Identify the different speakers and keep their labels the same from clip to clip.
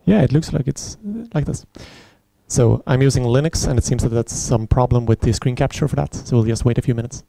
Speaker 1: Yeah, it looks like it's like this. So I'm using Linux, and it seems that that's some problem with the screen capture for that. So we'll just wait a few minutes.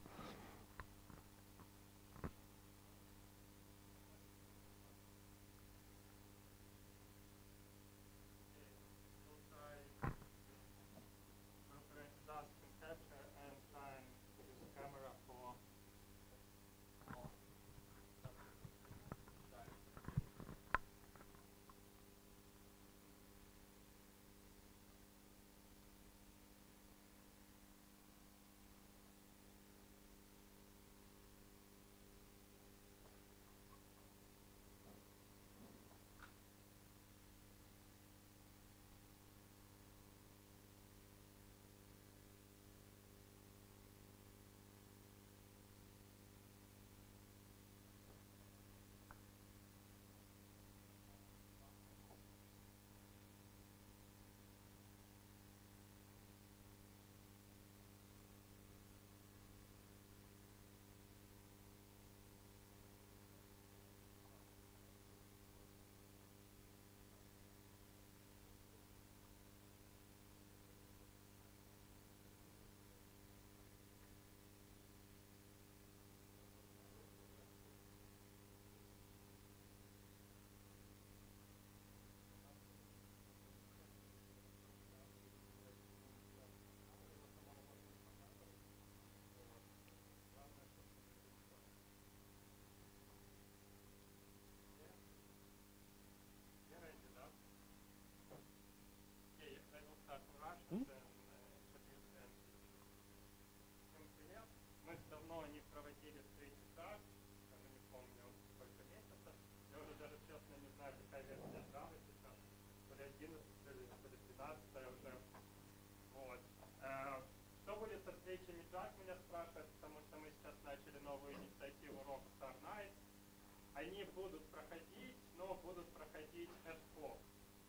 Speaker 2: Они будут проходить, но будут проходить ad hoc.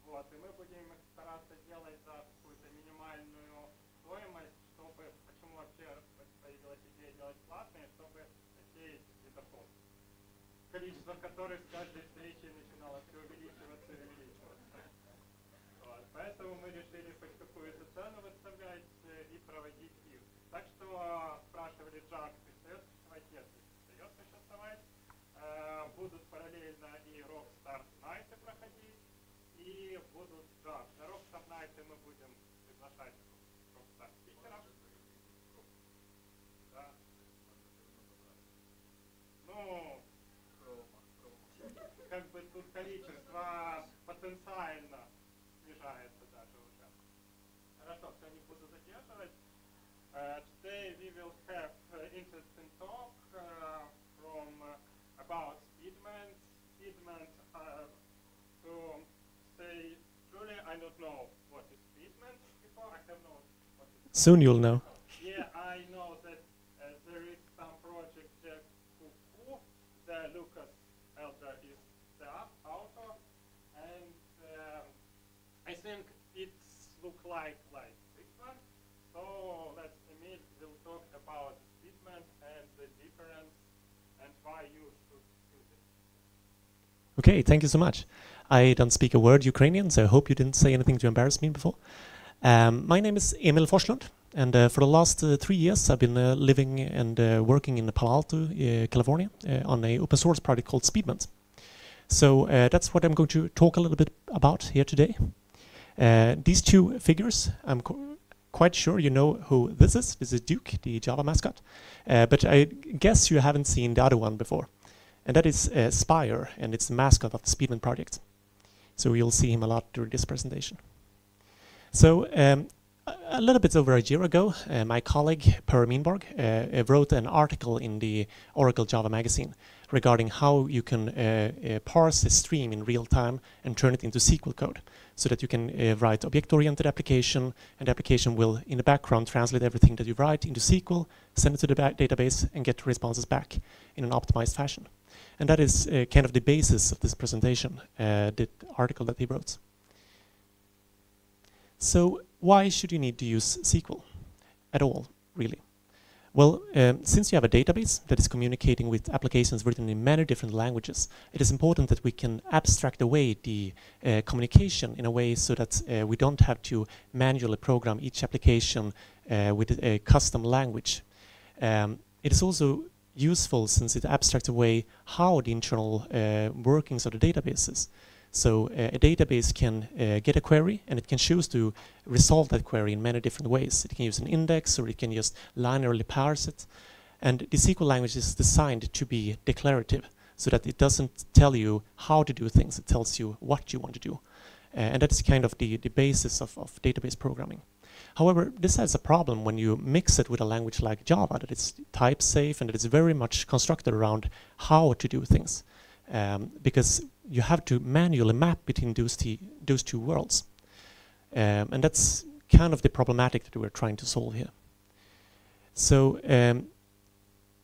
Speaker 2: Вот, и мы будем их стараться делать за какую-то минимальную стоимость, чтобы, почему вообще появилась идея делать платные, чтобы сеять лидоход. Количество которых с каждой встречи начинало все увеличиваться и увеличиваться. Вот, поэтому мы решили хоть какую-то цену выставлять и проводить их. Так что спрашивали JUG, перестает существовать? Нет, не перестает существовать. Будут параллельно и Rockstar Night проходить, и будут JUG. На Rockstar Night мы будем приглашать Rockstar спикеров. Да. Ну, как бы тут количество потенциально снижается даже уже. Хорошо, все, не буду задерживать. Today we will have interesting talk from about Speedment. Speedment, to say truly, I don't know what is Speedment before. I have known what is Speedment.
Speaker 1: Soon you'll know.
Speaker 2: Yeah, I know that there is some project that the Lucas Elder is the author, and I think it looks like this one. So let's meet. We'll talk about Speedment and the difference and why you should use it.
Speaker 1: Okay, thank you so much. I don't speak a word Ukrainian, so I hope you didn't say anything to embarrass me before. My name is Emil Forslund, and for the last 3 years I've been living and working in Palo Alto, California, on an open source project called Speedment. So that's what I'm going to talk a little bit about here today. These two figures, I'm quite sure you know who this is. This is Duke, the Java mascot. But I guess you haven't seen the other one before. And that is Spire, and it's the mascot of the Speedment project. So you'll see him a lot during this presentation. So a little bit over a year ago, my colleague Per Minborg wrote an article in the Oracle Java magazine regarding how you can parse a stream in real time and turn it into SQL code, so that you can write object-oriented application, and the application will, in the background, translate everything that you write into SQL, send it to the database, and get responses back in an optimized fashion. And that is kind of the basis of this presentation, the article that he wrote. So why should you need to use SQL at all, really? Well, since you have a database that is communicating with applications written in many different languages, it is important that we can abstract away the communication in a way so that we don't have to manually program each application with a custom language. It is also useful since it abstracts away how the internal workings of the database is. So a database can get a query, and it can choose to resolve that query in many different ways. It can use an index, or it can just linearly parse it. And the SQL language is designed to be declarative, so that it doesn't tell you how to do things, it tells you what you want to do. And that is kind of the basis of database programming. However, this has a problem when you mix it with a language like Java, that it's type safe and that it's very much constructed around how to do things. Because you have to manually map between those two worlds. And that's kind of the problematic that we're trying to solve here. So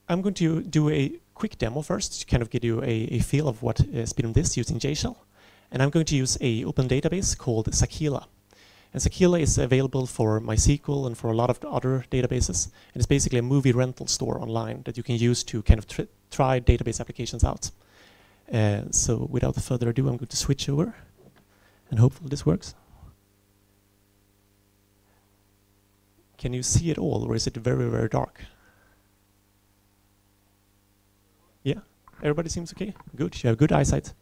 Speaker 1: I'm going to do a quick demo first to kind of give you a feel of what Speedment is using JShell. And I'm going to use an open database called Sakila. And Sakila is available for MySQL and for a lot of other databases. And it's basically a movie rental store online that you can use to kind of try database applications out. So without further ado, I'm going to switch over, and hopefully this works. Can you see it all, or is it very, very dark? Yeah, everybody seems okay? Good, you have good eyesight.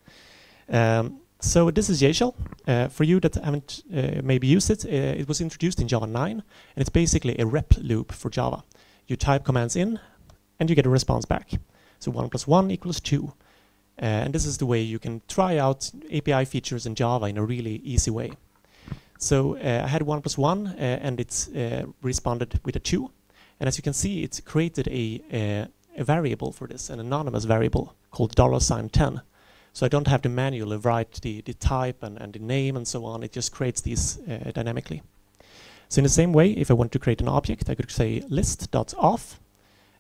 Speaker 1: So this is JShell. For you that haven't maybe used it, it was introduced in Java 9, and it's basically a rep loop for Java. You type commands in, and you get a response back. So 1 + 1 = 2. And this is the way you can try out API features in Java in a really easy way. So I had 1 + 1, and it's responded with a 2. And as you can see, it's created a variable for this, an anonymous variable called $10. So I don't have to manually write the type and the name and so on. It just creates these dynamically. So in the same way, if I want to create an object, I could say list.off,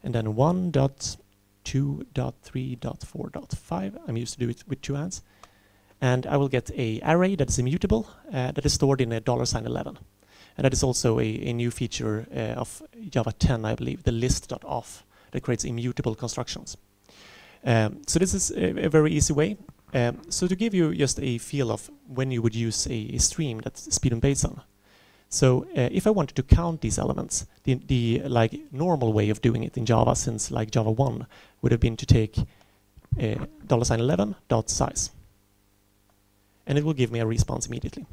Speaker 1: and then 1.2.3.4.5. I'm used to do it with 2 hands. And I will get an array that is immutable, that is stored in a $11. And that is also a new feature of Java 10, I believe, the list.off, that creates immutable constructions. So this is a very easy way. So to give you just a feel of when you would use a stream that's Speedment based on. So if I wanted to count these elements, the like normal way of doing it in Java, since like Java 1, would have been to take $11.size. And it will give me a response immediately.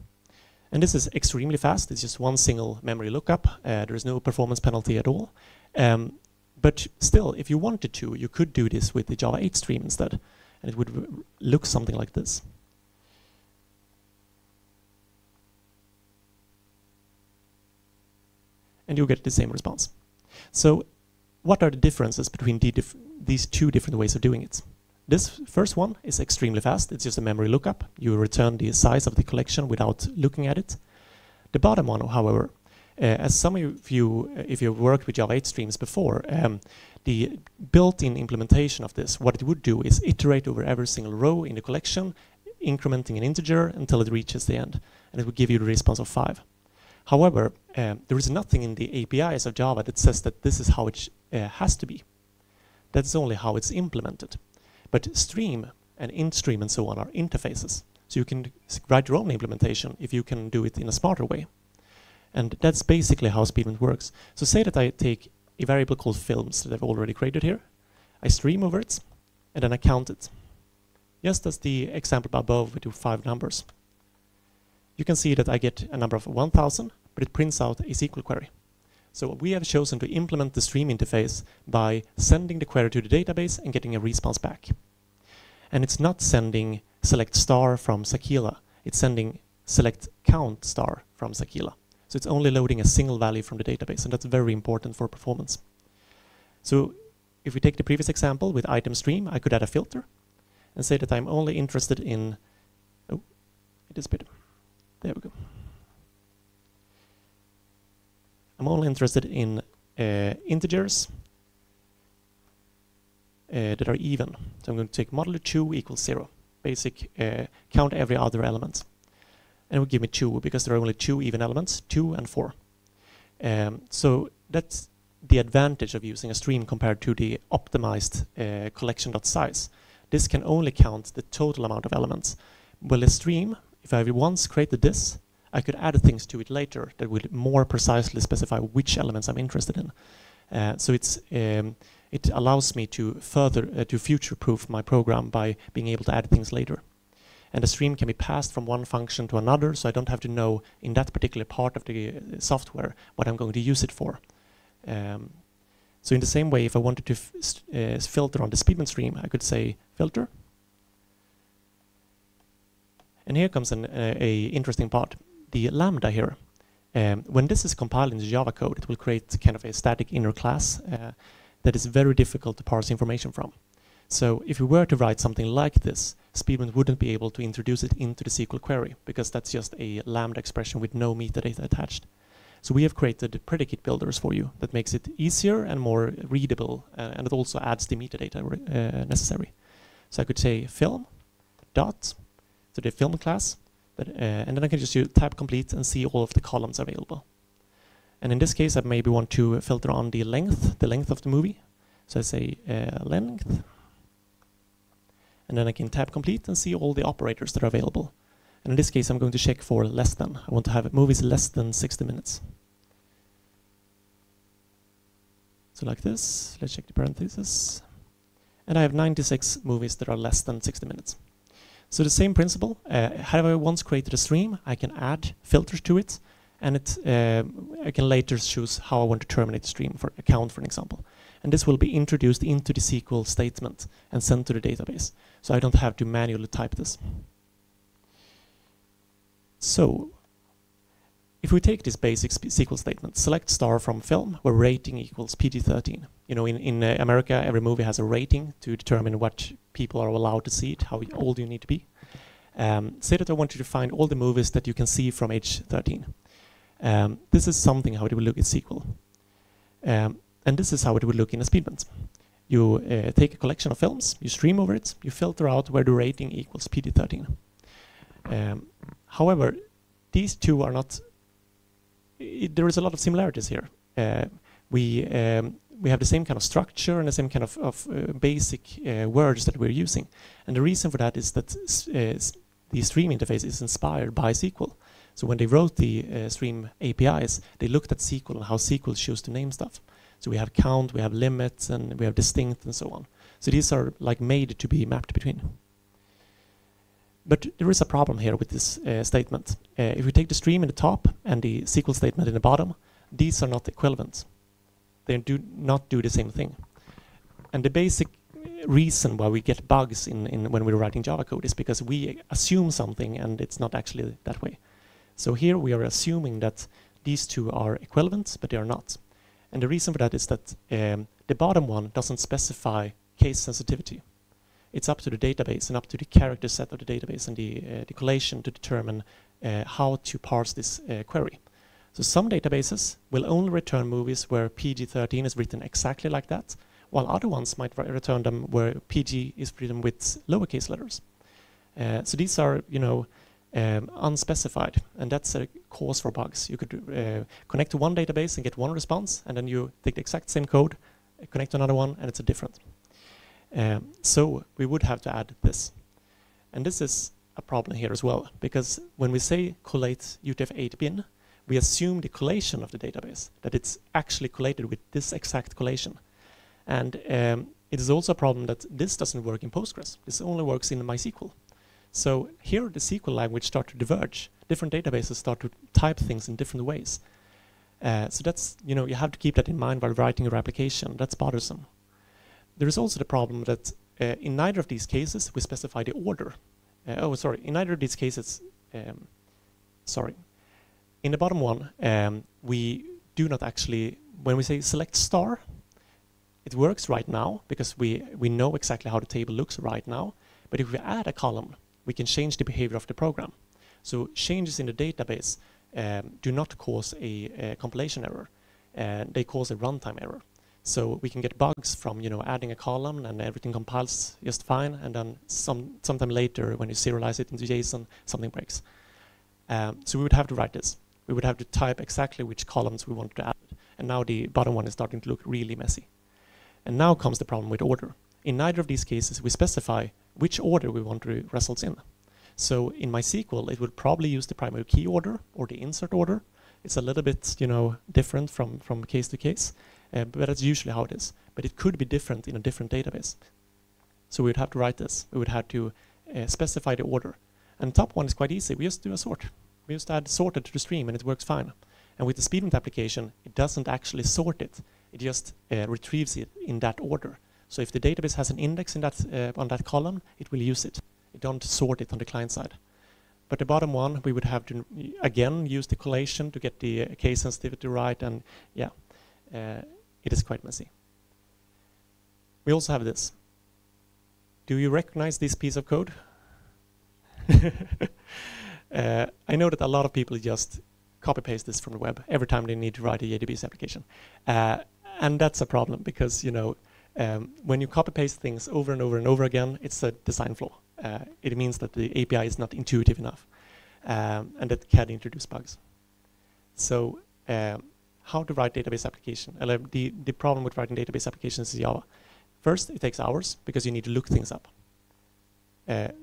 Speaker 1: And this is extremely fast. It's just one single memory lookup. There is no performance penalty at all. But still, if you wanted to, you could do this with the Java 8 stream instead. And it would look something like this. And you'll get the same response. So what are the differences between these two different ways of doing it? This first one is extremely fast. It's just a memory lookup. You return the size of the collection without looking at it. The bottom one, however, as some of you, if you've worked with Java 8 streams before, the built-in implementation of this, what it would do is iterate over every single row in the collection, incrementing an integer until it reaches the end. And it would give you the response of 5. However, there is nothing in the APIs of Java that says that this is how it has to be. That's only how it's implemented. But stream and in-stream and so on are interfaces. So you can write your own implementation if you can do it in a smarter way. And that's basically how Speedment works. So say that I take a variable called films that I've already created here. I stream over it, and then I count it. Just as the example above with the 5 numbers. You can see that I get a number of 1,000, but it prints out a SQL query. So we have chosen to implement the stream interface by sending the query to the database and getting a response back. And it's not sending select star from Sakila. It's sending select count star from Sakila. So it's only loading a single value from the database, and that's very important for performance. So if we take the previous example with item stream, I could add a filter and say that I'm only interested in, oh, it disappeared. There we go. I'm only interested in integers that are even. So I'm going to take modulo 2 = 0. Basic, count every other element. And it will give me 2 because there are only 2 even elements, 2 and 4. So that the advantage of using a stream compared to the optimized collection.size. This can only count the total amount of elements. Well, a stream, if I once created this, I could add things to it later that will more precisely specify which elements I'm interested in. So it allows me to further to future-proof my program by being able to add things later. And the stream can be passed from one function to another, so I don't have to know in that particular part of the software what I'm going to use it for. So in the same way, if I wanted to filter on the Speedment stream, I could say filter. And here comes an interesting part. The lambda here, when this is compiled into Java code, it will create kind of a static inner class that is very difficult to parse information from. So if we were to write something like this, Speedment wouldn't be able to introduce it into the SQL query, because that's just a lambda expression with no metadata attached. So we have created predicate builders for you that makes it easier and more readable, and it also adds the metadata necessary. So I could say film dot to the film class, and then I can just use tab complete and see all of the columns available. And in this case, I maybe want to filter on the length of the movie. So I say length, and then I can tab complete and see all the operators that are available. And in this case, I'm going to check for less than. I want to have movies less than 60 minutes. So like this, let's check the parentheses. And I have 96 movies that are less than 60 minutes. So the same principle, have I once created a stream, I can add filters to it, and I can later choose how I want to terminate the stream for account, for an example. And this will be introduced into the SQL statement and sent to the database. So I don't have to manually type this. So if we take this basic SQL statement, select star from film, where rating equals PG-13. You know, in America, every movie has a rating to determine what people are allowed to see it, how old you need to be. Say that I want you to find all the movies that you can see from age 13. This is something how it will look in SQL. And this is how it would look in a Speedment. You take a collection of films, you stream over it, you filter out where the rating equals PG-13. However, these two are not, there is a lot of similarities here. We have the same kind of structure and the same kind of basic words that we're using. And the reason for that is that the stream interface is inspired by SQL. So when they wrote the stream APIs, they looked at SQL and how SQL chose to name stuff. So we have count, we have limits, and we have distinct, and so on. So these are like made to be mapped between. But there is a problem here with this statement. If we take the stream in the top and the SQL statement in the bottom, these are not equivalent. They do not do the same thing. And the basic reason why we get bugs when we're writing Java code is because we assume something and it's not actually that way. So here we are assuming that these two are equivalent, but they are not. And the reason for that is that the bottom one doesn't specify case sensitivity. It's up to the database and up to the character set of the database and the collation to determine how to parse this query. So some databases will only return movies where PG-13 is written exactly like that, while other ones might return them where PG is written with lowercase letters. So these are, you know, unspecified, and that's a cause for bugs. You could connect to one database and get one response, and then you take the exact same code, connect to another one, and it's a different. So we would have to add this. And this is a problem here as well, because when we say collate UTF-8 bin, we assume the collation of the database, that it's actually collated with this exact collation. And it is also a problem that this doesn't work in Postgres. This only works in MySQL. So here the SQL language starts to diverge. Different databases start to type things in different ways. So that's, you know, you have to keep that in mind while writing your application. That's bothersome. There is also the problem that in neither of these cases we specify the order. In neither of these cases, in the bottom one, we do not actually, when we say select star, it works right now because we know exactly how the table looks right now. But if we add a column, we can change the behavior of the program. So changes in the database do not cause a compilation error. They cause a runtime error. So we can get bugs from, you know, adding a column and everything compiles just fine, and then sometime later when you serialize it into JSON, something breaks. So we would have to write this. We would have to type exactly which columns we want to add. And now the bottom one is starting to look really messy. And now comes the problem with order. In neither of these cases, we specify which order we want the results in. So in MySQL, it would probably use the primary key order or the insert order. It's a little bit, different from case to case, but that's usually how it is. But it could be different in a different database. So we would have to write this. We would have to specify the order. And the top one is quite easy. We just do a sort. We just add sorted to the stream, and it works fine. And with the Speedment application, it doesn't actually sort it. It just retrieves it in that order. So if the database has an index in that on that column, it will use it. It don't sort it on the client side. But the bottom one, we would have to, again, use the collation to get the case sensitivity right. And yeah, it is quite messy. We also have this. Do you recognize this piece of code? I know that a lot of people just copy-paste this from the web every time they need to write a JDBC application. And that's a problem because, when you copy-paste things over and over and over again, it's a design flaw. It means that the API is not intuitive enough, and that can introduce bugs. So how to write database application? The problem with writing database applications is Java. First, it takes hours because you need to look things up.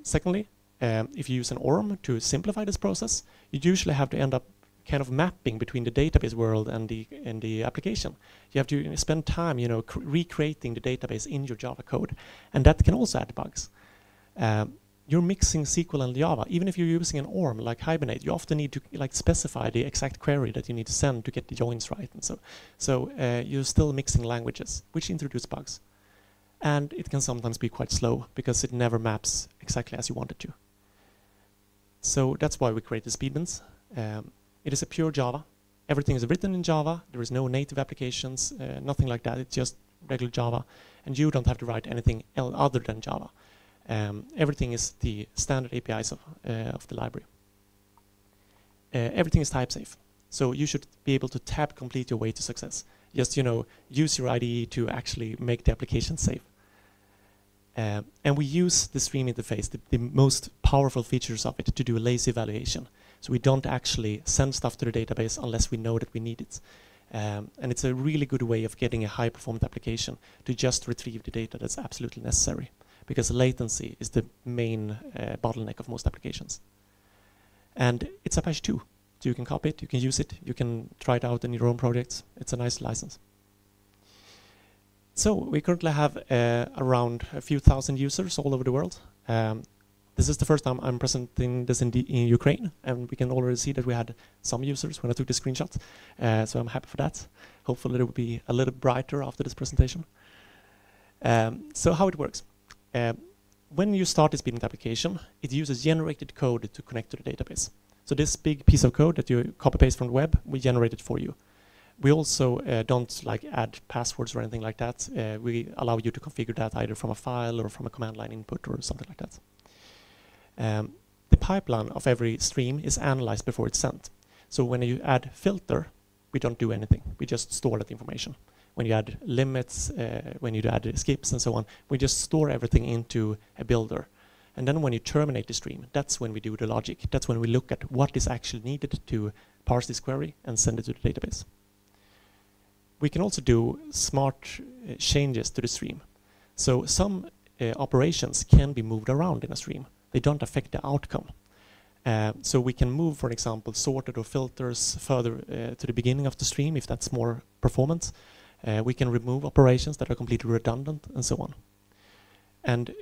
Speaker 1: Secondly, if you use an ORM to simplify this process, you usually have to end up kind of mapping between the database world and the application. You have to spend time, recreating the database in your Java code, and that can also add bugs. You're mixing SQL and Java. Even if you're using an ORM like Hibernate, you often need to specify the exact query that you need to send to get the joins right, and so you're still mixing languages, which introduce bugs. And it can sometimes be quite slow because it never maps exactly as you want it to. So that's why we created Speedments. It is a pure Java. Everything is written in Java. There is no native applications, nothing like that. It's just regular Java. And you don't have to write anything other than Java. Everything is the standard APIs of the library. Everything is type safe. So you should be able to tab complete your way to success. Just use your IDE to actually make the application safe. And we use the stream interface, the most powerful features of it, to do a lazy evaluation. So we don't actually send stuff to the database unless we know that we need it. And it's a really good way of getting a high-performance application to just retrieve the data that's absolutely necessary, because latency is the main bottleneck of most applications. And it's Apache 2, so you can copy it, you can use it, you can try it out in your own projects. It's a nice license. So we currently have around a few thousand users all over the world. This is the first time I'm presenting this in Ukraine, and we can already see that we had some users when I took the screenshot. So I'm happy for that. Hopefully it will be a little brighter after this presentation. So how it works. When you start a Speedment application, it uses generated code to connect to the database. So this big piece of code that you copy-paste from the web, we generate it for you. We also don't add passwords or anything like that. We allow you to configure that either from a file or from a command line input or something like that. The pipeline of every stream is analyzed before it's sent. So when you add filter, we don't do anything. We just store that information. When you add limits, when you add skips and so on, we just store everything into a builder. And then when you terminate the stream, that's when we do the logic. That's when we look at what is actually needed to parse this query and send it to the database. We can also do smart changes to the stream. So some operations can be moved around in a stream. They don't affect the outcome. So we can move, for example, sorted or filters further to the beginning of the stream if that's more performance. We can remove operations that are completely redundant and so on. And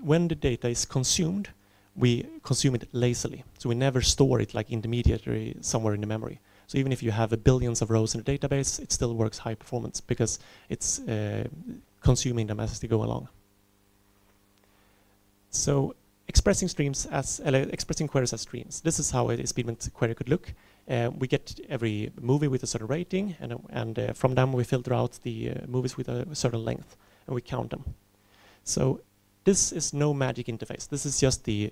Speaker 1: when the data is consumed, we consume it lazily. So we never store it like intermediary somewhere in the memory. So even if you have billions of rows in the database, it still works high performance because it's consuming them as they go along. So expressing queries as streams. This is how a Speedment query could look. We get every movie with a certain rating, and from them we filter out the movies with a certain length, and we count them. So this is no magic interface. This is just the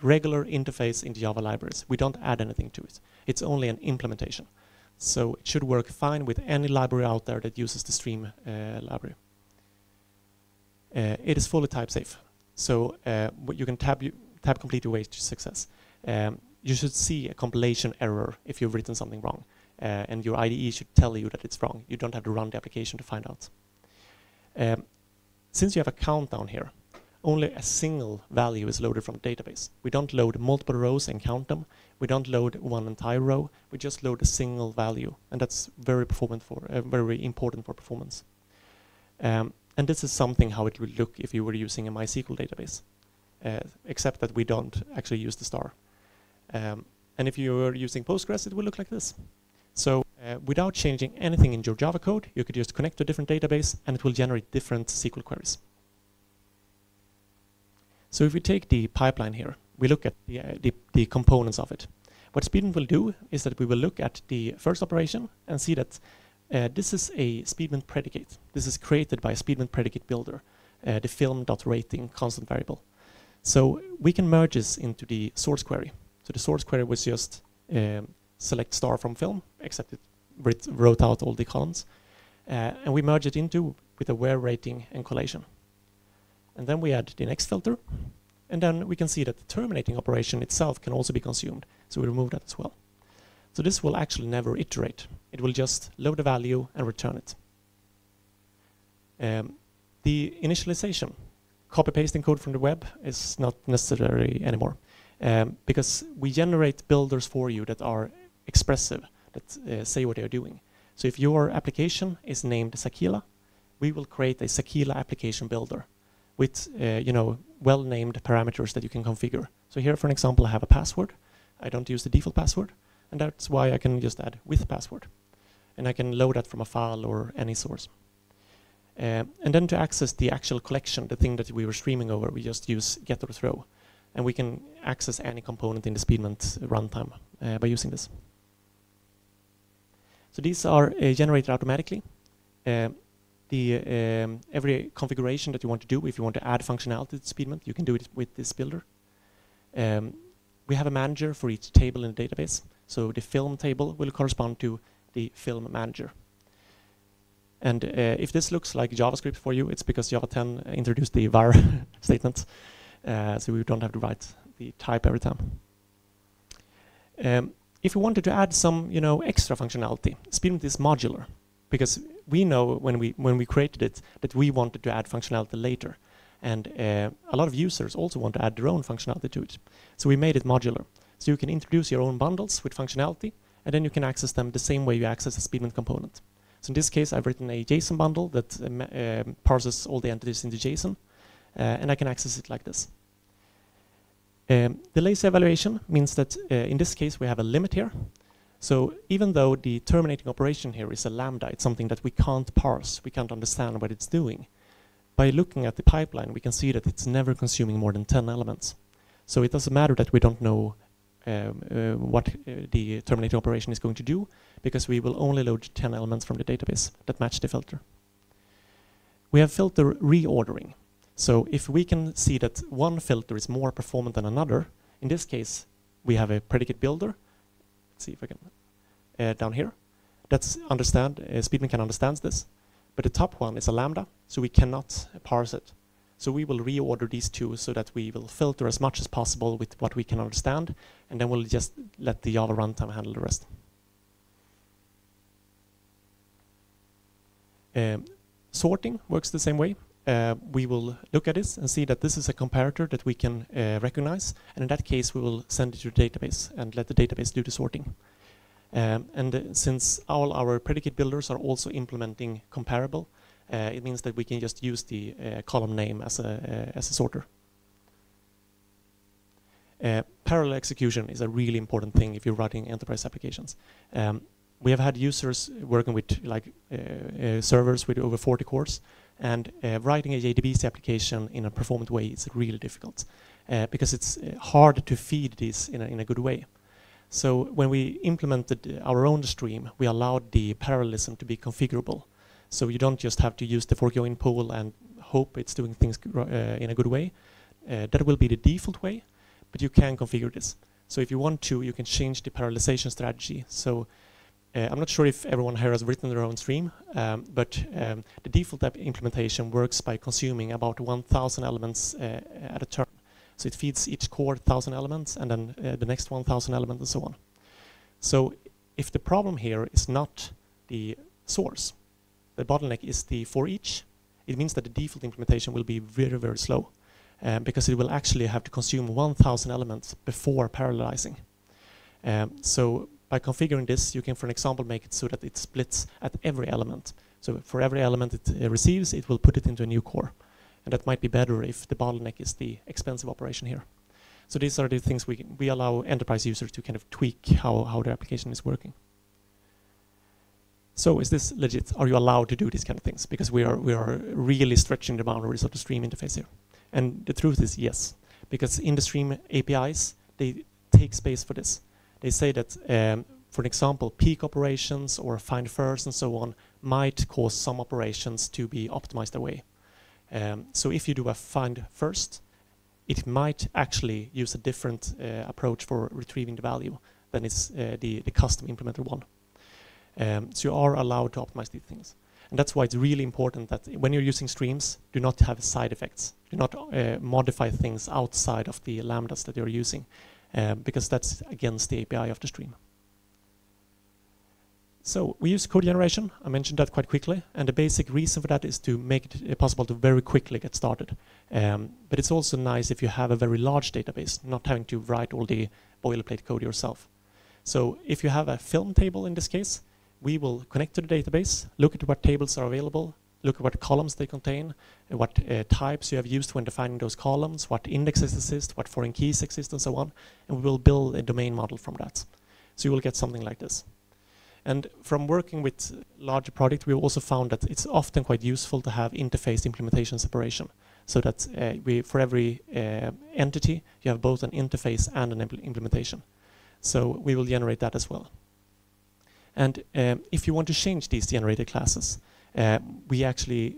Speaker 1: regular interface in the Java libraries. We don't add anything to it. It's only an implementation. So it should work fine with any library out there that uses the stream library. It is fully type safe. So you can tab complete your way to success. You should see a compilation error if you've written something wrong. and your IDE should tell you that it's wrong. You don't have to run the application to find out. Since you have a countdown here, only a single value is loaded from the database. We don't load multiple rows and count them. We don't load one entire row. We just load a single value, and that's very important for performance. And this is something how it would look if you were using a MySQL database, except that we don't actually use the star. And if you're using Postgres, it will look like this. So without changing anything in your Java code, you could just connect to a different database, and it will generate different SQL queries. So if we take the pipeline here, we look at the components of it. What Speedment will do is that we will look at the first operation and see that this is a Speedment predicate. This is created by a Speedment predicate builder, the film.rating constant variable. So we can merge this into the source query. So the source query was just select star from film, except it wrote out all the columns. And we merge it into with a where rating and collation. And then we add the next filter. And then we can see that the terminating operation itself can also be consumed. So we remove that as well. So this will actually never iterate. It will just load the value and return it. The initialization, copy-pasting code from the web, is not necessary anymore. Because we generate builders for you that are expressive, that say what they're doing. So if your application is named Sakila, we will create a Sakila application builder with well-named parameters that you can configure. So here, for an example, I have a password. I don't use the default password, and that's why I can just add with password. And I can load that from a file or any source. And then to access the actual collection, the thing that we were streaming over, we just use get or throw. And we can access any component in the Speedment runtime by using this. So these are generated automatically. Every configuration that you want to do, if you want to add functionality to Speedment, you can do it with this builder. We have a manager for each table in the database. So the film table will correspond to the film manager. And if this looks like JavaScript for you, it's because Java 10 introduced the var statement. So we don't have to write the type every time. If we wanted to add some extra functionality, Speedment is modular. Because we know when we created it that we wanted to add functionality later. And a lot of users also want to add their own functionality to it. So we made it modular. So you can introduce your own bundles with functionality, and then you can access them the same way you access a Speedment component. So in this case, I've written a JSON bundle that parses all the entities into JSON, and I can access it like this. The lazy evaluation means that in this case, we have a limit here. So even though the terminating operation here is a lambda, it's something that we can't parse, we can't understand what it's doing. By looking at the pipeline, we can see that it's never consuming more than 10 elements. So it doesn't matter that we don't know what the terminating operation is going to do, because we will only load 10 elements from the database that match the filter. We have filter reordering. So if we can see that one filter is more performant than another, in this case, we have a predicate builder. Let's see if I can, down here. That's Speedment can understand this. But the top one is a lambda, so we cannot parse it. So we will reorder these two so that we will filter as much as possible with what we can understand, and then we'll just let the Java runtime handle the rest. Sorting works the same way. We will look at this and see that this is a comparator that we can recognize, and in that case we will send it to the database and let the database do the sorting. Since all our predicate builders are also implementing comparable, it means that we can just use the column name as a sorter. Parallel execution is a really important thing if you're writing enterprise applications. We have had users working with servers with over 40 cores, and writing a JDBC application in a performant way is really difficult because it's hard to feed this in a good way. So when we implemented our own stream, we allowed the parallelism to be configurable. So you don't just have to use the fork-join pool and hope it's doing things in a good way. That will be the default way, but you can configure this. So if you want to, you can change the parallelization strategy. So I'm not sure if everyone here has written their own stream, but the default implementation works by consuming about 1,000 elements at a turn. So it feeds each core 1,000 elements, and then the next 1,000 elements, and so on. So if the problem here is not the source, the bottleneck is the for each, it means that the default implementation will be very, very slow because it will actually have to consume 1,000 elements before parallelizing. So by configuring this, you can, for example, make it so that it splits at every element. So for every element it receives, it will put it into a new core. And that might be better if the bottleneck is the expensive operation here. So these are the things we allow enterprise users to kind of tweak how their application is working. So is this legit? Are you allowed to do these kind of things? Because we are really stretching the boundaries of the stream interface here. And the truth is yes, because in the stream APIs, they take space for this. They say that, for example, peak operations or find first and so on might cause some operations to be optimized away. So if you do a find first, it might actually use a different approach for retrieving the value than is the custom implemented one. So you are allowed to optimize these things. And that's why it's really important that when you're using streams, do not have side effects. Do not modify things outside of the lambdas that you're using, because that's against the API of the stream. So we use Cogeneration. I mentioned that quite quickly. And the basic reason for that is to make it possible to very quickly get started. But it's also nice if you have a very large database, not having to write all the boilerplate code yourself. So if you have a film table in this case, we will connect to the database, look at what tables are available, look at what columns they contain, what types you have used when defining those columns, what indexes exist, what foreign keys exist, and so on. And we will build a domain model from that. So you will get something like this. And from working with larger projects, we've also found that it's often quite useful to have interface implementation separation, so that for every entity, you have both an interface and an implementation. So we will generate that as well. And if you want to change these generated classes, we actually,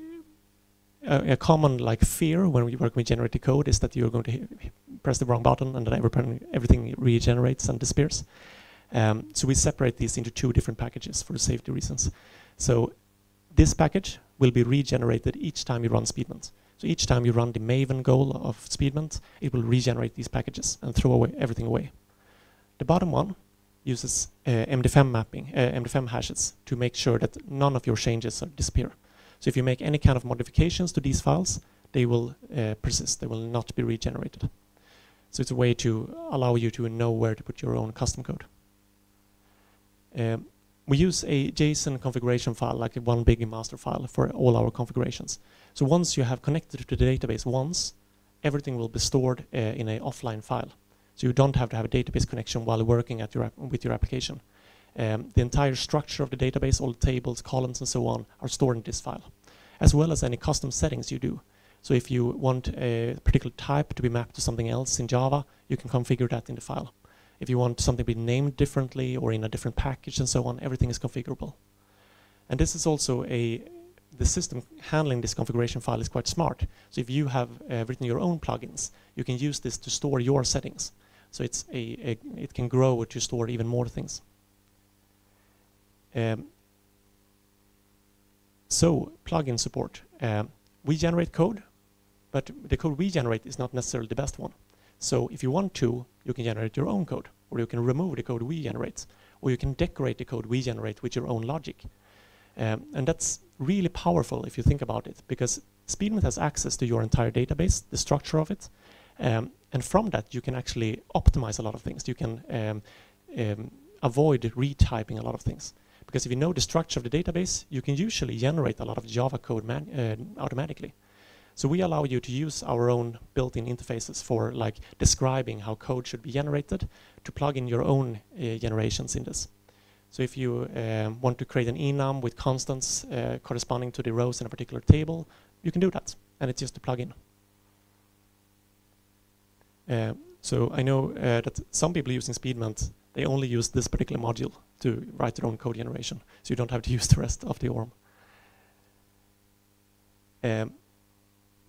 Speaker 1: a common fear when we work with generated code is that you're going to press the wrong button and then everything regenerates and disappears. So we separate these into two different packages for safety reasons. So this package will be regenerated each time you run Speedment. So each time you run the Maven goal of Speedment, it will regenerate these packages and throw everything away. The bottom one uses MD5 mapping, MD5 hashes to make sure that none of your changes disappear. So if you make any kind of modifications to these files, they will persist. They will not be regenerated. So it's a way to allow you to know where to put your own custom code. We use a JSON configuration file, like one big master file for all our configurations. So once you have connected to the database once, everything will be stored in an offline file. So you don't have to have a database connection while working with your application. The entire structure of the database, all the tables, columns, and so on, are stored in this file, as well as any custom settings you do. So if you want a particular type to be mapped to something else in Java, you can configure that in the file. If you want something to be named differently or in a different package and so on, everything is configurable. And this is also the system handling this configuration file is quite smart. So if you have written your own plugins, you can use this to store your settings. So it can grow to store even more things. So plugin support. We generate code, but the code we generate is not necessarily the best one. So if you want to, you can generate your own code, or you can remove the code we generate, or you can decorate the code we generate with your own logic. And that's really powerful if you think about it, because Speedment has access to your entire database, the structure of it, and from that you can actually optimize a lot of things. You can avoid retyping a lot of things. Because if you know the structure of the database, you can usually generate a lot of Java code automatically. So we allow you to use our own built-in interfaces for describing how code should be generated to plug in your own generations in this. So if you want to create an enum with constants corresponding to the rows in a particular table, you can do that, and it's just a plugin. So I know that some people using Speedment, they only use this particular module to write their own code generation, so you don't have to use the rest of the ORM.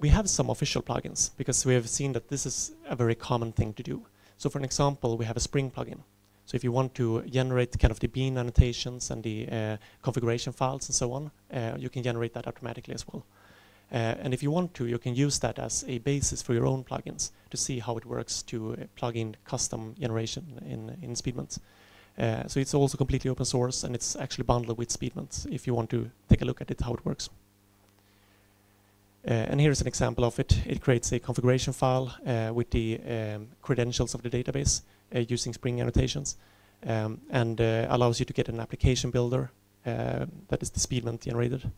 Speaker 1: We have some official plugins because we have seen that this is a very common thing to do. So for an example, we have a Spring plugin. So if you want to generate kind of the bean annotations and the configuration files and so on, you can generate that automatically as well. And if you want to, you can use that as a basis for your own plugins to see how it works to plug in custom generation in Speedment. So it's also completely open source, and it's actually bundled with Speedment if you want to take a look at it, how it works. And here's an example of it. It creates a configuration file with the credentials of the database using Spring annotations, and allows you to get an application builder that is the Speedment generated.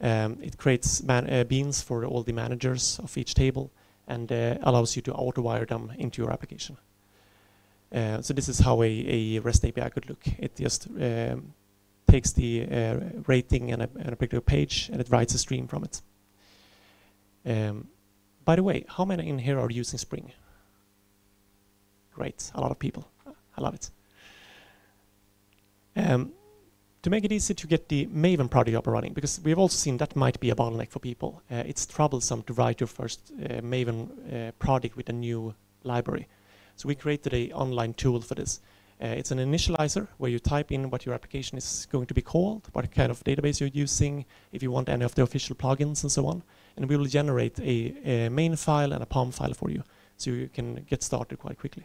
Speaker 1: It creates beans for all the managers of each table, and allows you to auto-wire them into your application. So this is how a REST API could look. It just takes the rating and a particular page, and it writes a stream from it. By the way, how many in here are using Spring? Great, a lot of people. I love it. To make it easy to get the Maven project up and running, because we've also seen that might be a bottleneck for people. It's troublesome to write your first Maven project with a new library. So we created an online tool for this. It's an initializer where you type in what your application is going to be called, what kind of database you're using, if you want any of the official plugins and so on. And we will generate a main file and a POM file for you, so you can get started quite quickly.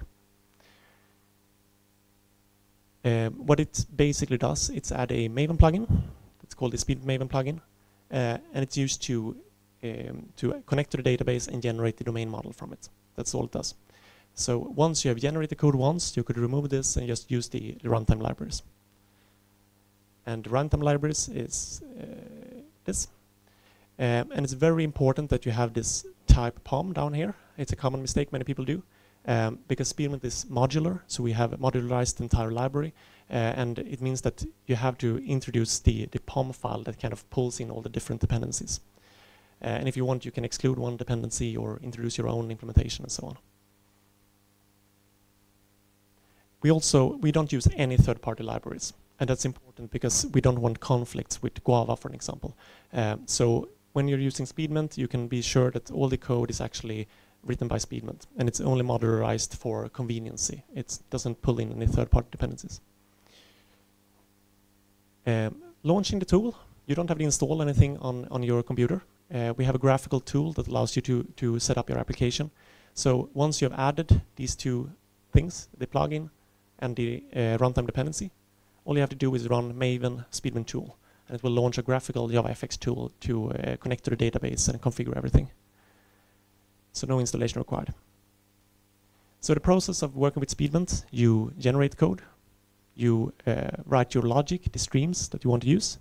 Speaker 1: What it basically does, it's add a Maven plugin. It's called the Speedment Maven plugin, and it's used to connect to the database and generate the domain model from it. That's all it does. So once you have generated code once, you could remove this and just use the runtime libraries. And the runtime libraries is this. And it's very important that you have this type POM down here. It's a common mistake many people do. Because Speedment is modular, so we have modularized the entire library, and it means that you have to introduce the POM file that kind of pulls in all the different dependencies. And if you want, you can exclude one dependency or introduce your own implementation and so on. We don't use any third-party libraries, and that's important because we don't want conflicts with Guava, for an example. So when you're using Speedment, you can be sure that all the code is actually written by Speedment, and it's only modularized for conveniency. It doesn't pull in any third-party dependencies. Launching the tool, you don't have to install anything on your computer. We have a graphical tool that allows you to set up your application. So once you have added these two things, the plugin and the runtime dependency, all you have to do is run Maven Speedment tool, and it will launch a graphical JavaFX tool to connect to the database and configure everything. So no installation required. So the process of working with Speedment, you generate code, you write your logic, the streams that you want to use,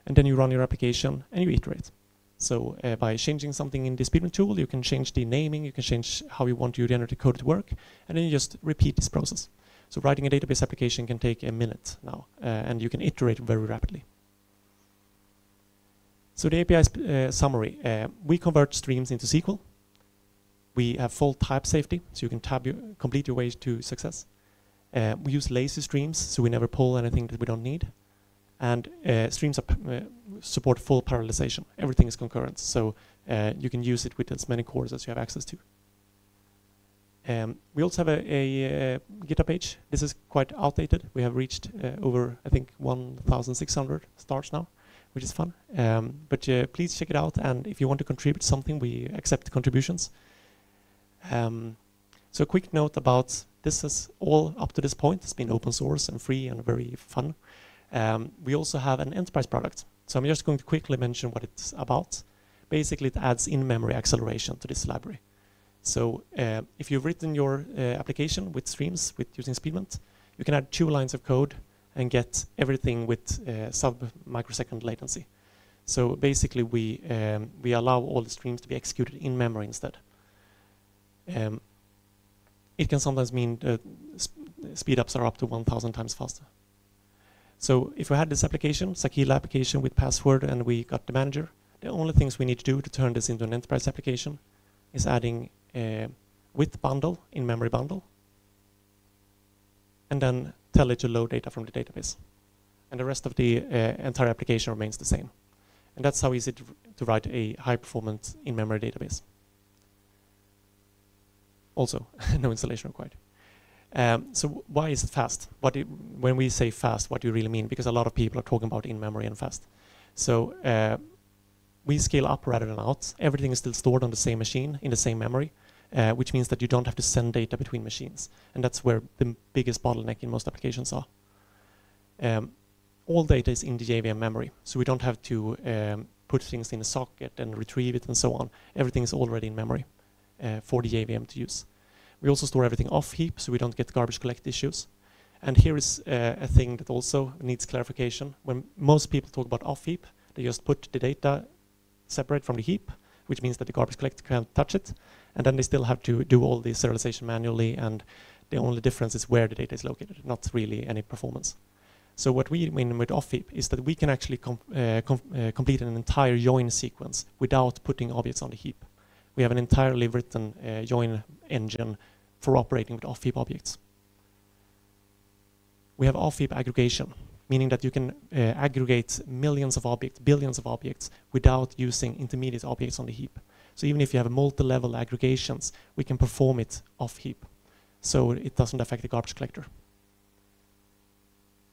Speaker 1: and then you run your application and you iterate. So by changing something in the Speedment tool, you can change the naming, you can change how you want your generated code to work, and then you just repeat this process. So writing a database application can take a minute now, and you can iterate very rapidly. So the API summary, we convert streams into SQL. We have full type safety, so you can complete your way to success. We use lazy streams, so we never pull anything that we don't need. And streams support full parallelization. Everything is concurrent, so you can use it with as many cores as you have access to. We also have a GitHub page. This is quite outdated. We have reached over, I think, 1,600 stars now, which is fun. But please check it out, and if you want to contribute something, we accept contributions. So a quick note about this is all up to this point. It's been open source and free and very fun. We also have an enterprise product. So I'm just going to quickly mention what it's about. Basically, it adds in-memory acceleration to this library. So if you've written your application with streams using Speedment, you can add 2 lines of code and get everything with sub-microsecond latency. So basically, we allow all the streams to be executed in memory instead. It can sometimes mean speed-ups are up to 1,000 times faster. So if we had this application, Sakila application with password, and we got the manager, the only things we need to do to turn this into an enterprise application is adding with bundle, in-memory bundle, and then tell it to load data from the database. And the rest of the entire application remains the same. And that's how easy to write a high-performance in-memory database. Also, no installation required. So why is it fast? When we say fast, what do you really mean? Because a lot of people are talking about in-memory and fast. So we scale up rather than out. Everything is still stored on the same machine, in the same memory, which means that you don't have to send data between machines. And that's where the biggest bottleneck in most applications are. All data is in the JVM memory, so we don't have to put things in a socket and retrieve it and so on. Everything is already in memory for the JVM to use. We also store everything off heap, so we don't get garbage collect issues. And here is a thing that also needs clarification. When most people talk about off heap, they just put the data separate from the heap, which means that the garbage collector can't touch it, and then they still have to do all the serialization manually, and the only difference is where the data is located, not really any performance. So what we mean with off heap is that we can actually complete an entire join sequence without putting objects on the heap. We have an entirely written join engine for operating with off heap objects. We have off heap aggregation, meaning that you can aggregate millions of objects, billions of objects, without using intermediate objects on the heap. So even if you have multi-level aggregations, we can perform it off heap, so it doesn't affect the garbage collector.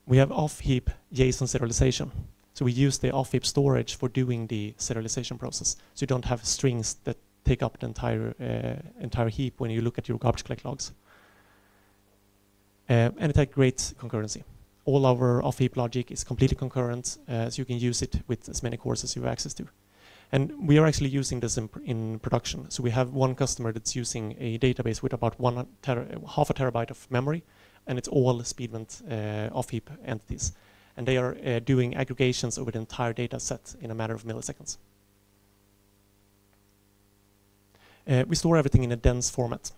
Speaker 1: We have off-heap JSON serialization. So we use the off-heap storage for doing the serialization process. So you don't have strings that take up the entire heap when you look at your garbage collect logs. And it has great concurrency. All our off-heap logic is completely concurrent, so you can use it with as many cores as you have access to. And we are actually using this in production. So we have one customer that's using a database with about half a terabyte of memory, and it's all Speedment off-heap entities. And they are doing aggregations over the entire data set in a matter of milliseconds. We store everything in a dense format,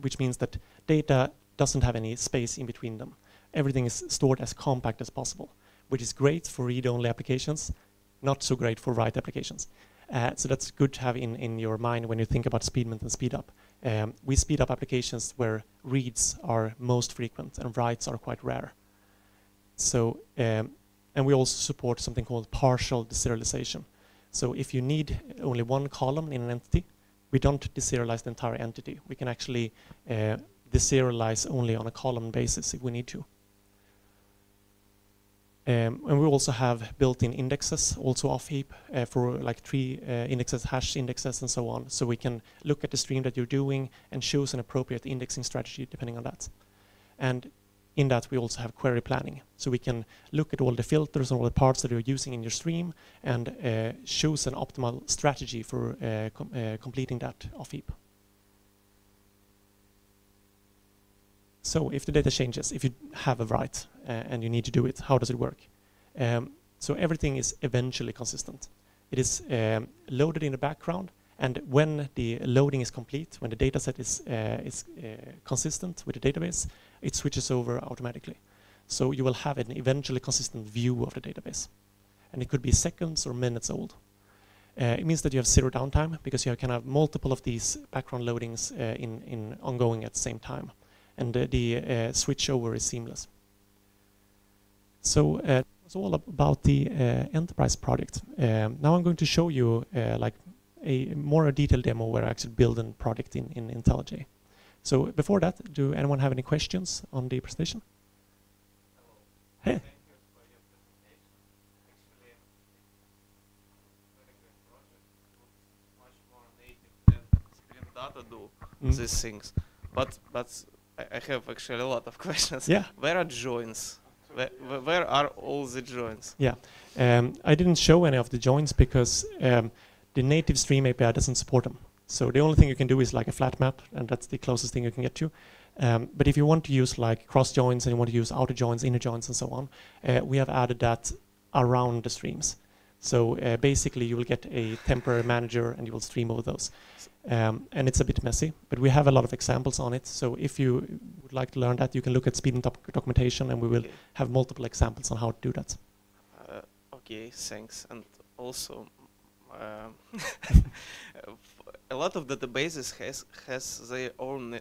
Speaker 1: which means that data doesn't have any space in between them. Everything is stored as compact as possible, which is great for read-only applications, not so great for write applications. So that's good to have in your mind when you think about Speedment and speed up. We speed up applications where reads are most frequent and writes are quite rare. So, and we also support something called partial deserialization. So if you need only one column in an entity, we don't deserialize the entire entity. We can actually deserialize only on a column basis if we need to. And we also have built-in indexes, also off-heap, for like tree indexes, hash indexes, and so on. So we can look at the stream that you're doing and choose an appropriate indexing strategy depending on that. And in that, we also have query planning. So we can look at all the filters and all the parts that you're using in your stream and choose an optimal strategy for completing that off-heap. So if the data changes, if you have a write and you need to do it, how does it work? So everything is eventually consistent. It is loaded in the background, and when the loading is complete, when the data set is consistent with the database, it switches over automatically. So you will have an eventually consistent view of the database. And it could be seconds or minutes old. It means that you have zero downtime because you can have multiple of these background loadings in ongoing at the same time. And the switch over is seamless. So it's all about the enterprise project. Now I'm going to show you like a more detailed demo where I actually build a project in IntelliJ. So before that, do anyone have any questions on the presentation? Hello. Hey. Thank you for your presentation. Actually, it's a very good project. It's much more native than Spring Data do these things. But I have actually a lot of questions. Yeah. Where are joins? Where are all the joins? Yeah. I didn't show any of the joins because the native Stream API doesn't support them. So the only thing you can do is like a flat map, and that's the closest thing you can get to. But if you want to use like cross joins and you want to use outer joins, inner joins, and so on, we have added that around the streams. So basically, you will get a temporary manager, and you will stream over those. And it's a bit messy, but we have a lot of examples on it. So if you would like to learn that, you can look at Speedment documentation, and we will have multiple examples on how to do that.
Speaker 3: Okay, thanks. And also, a lot of databases has their own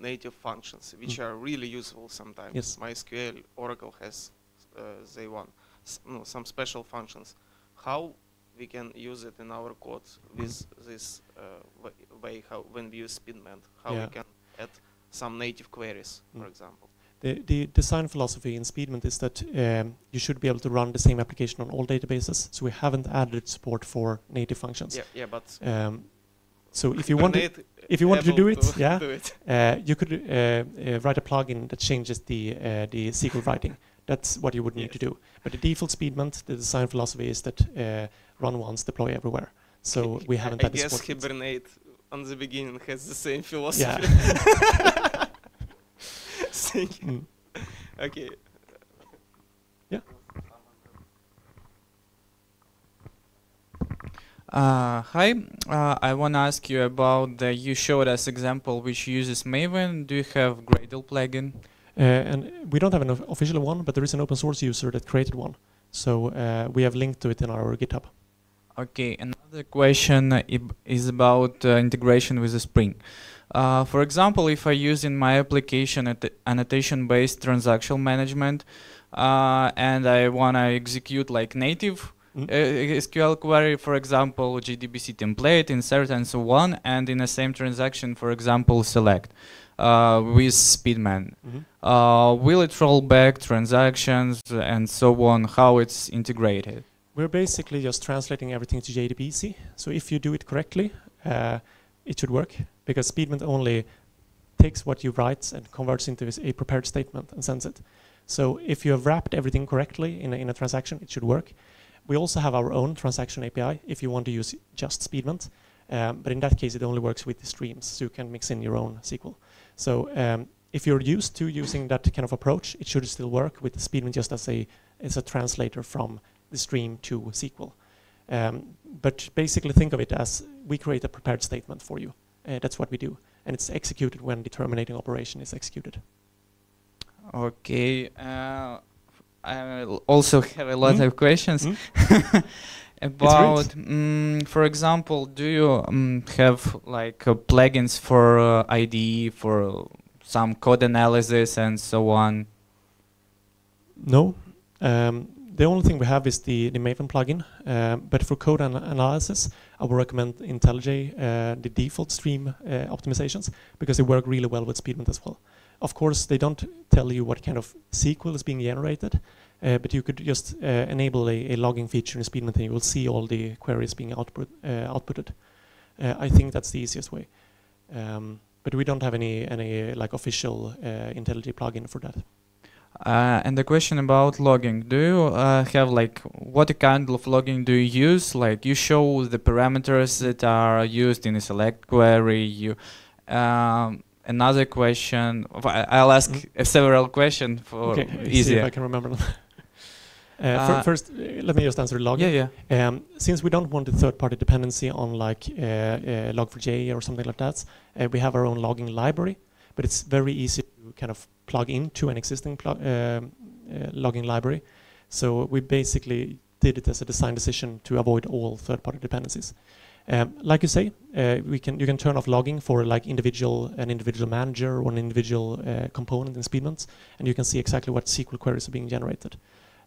Speaker 3: native functions, which are really useful sometimes.
Speaker 1: Yes.
Speaker 3: MySQL, Oracle has some special functions. How we can use it in our code with this way, how when we use Speedment, how we can add some native queries, for example.
Speaker 1: The design philosophy in Speedment is that you should be able to run the same application on all databases. So we haven't added support for native functions.
Speaker 3: Yeah, but
Speaker 1: so if you want to do it, you could write a plugin that changes the SQL writing That's what you would need to do. But the default Speedment, the design philosophy is that run once, deploy everywhere. So we haven't had this.
Speaker 3: I guess Hibernate on the beginning has the same philosophy.
Speaker 1: Yeah.
Speaker 3: Thank you. Okay.
Speaker 1: Yeah.
Speaker 4: Hi, I want to ask you about you showed us example which uses Maven. Do you have Gradle plugin?
Speaker 1: And we don't have an official one, but there is an open source user that created one. So we have linked to it in our GitHub.
Speaker 4: Okay, another question is about integration with the Spring. For example, if I use in my application annotation-based transaction management, and I want to execute like native SQL query, for example, JDBC template, insert, and so on, and in the same transaction, for example, select with Speedment. Will it roll back transactions and so on? How it's integrated?
Speaker 1: We're basically just translating everything to JDBC. So if you do it correctly, it should work, because Speedment only takes what you write and converts into a prepared statement and sends it. So if you have wrapped everything correctly in a transaction, it should work. We also have our own transaction API if you want to use just Speedment. But in that case, it only works with the streams, so you can mix in your own SQL. So if you're used to using that kind of approach, it should still work with Speedment just as a translator from the stream to SQL. But basically think of it as we create a prepared statement for you. That's what we do. And it's executed when the terminating operation is executed.
Speaker 4: Okay. I also have a lot of questions. About, for example, do you have like plugins for IDE, for some code analysis and so on?
Speaker 1: No. The only thing we have is the Maven plugin, but for code analysis, I would recommend IntelliJ, the default stream optimizations, because they work really well with Speedment as well. Of course, they don't tell you what kind of SQL is being generated, but you could just enable a logging feature in Speedment and you will see all the queries being outputted. I think that's the easiest way. But we don't have any like official IntelliJ plugin for that.
Speaker 4: And the question about logging, do you have like, what kind of logging do you use? Like you show the parameters that are used in a select query. Another question, I'll ask several questions for easier.
Speaker 1: See if I can remember them. First, let me just answer logging. Since we don't want a third-party dependency on like Log4j or something like that, we have our own logging library, but it's very easy to kind of plug into an existing logging library. So we basically did it as a design decision to avoid all third-party dependencies. Like you say, you can turn off logging for like an individual manager or an individual component in Speedment, and you can see exactly what SQL queries are being generated.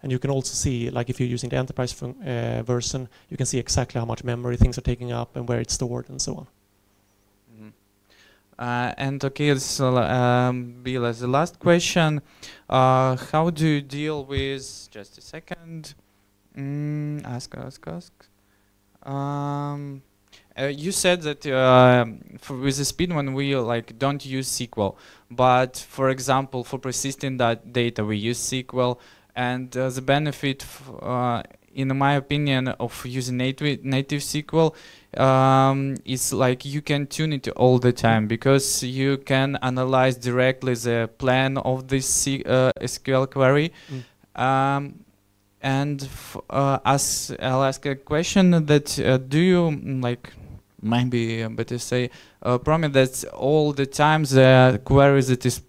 Speaker 1: And you can also see, like if you're using the enterprise version, you can see exactly how much memory things are taking up and where it's stored and so on.
Speaker 4: And okay, this will be the last question. How do you deal with, just a second, ask. You said that with the Speedment we like don't use SQL, but for example for persisting that data we use SQL, and the benefit, in my opinion, of using native SQL is like you can tune it all the time because you can analyze directly the plan of this SQL query. And I'll ask a question that do you like, maybe better say, promise that all the time the queries that is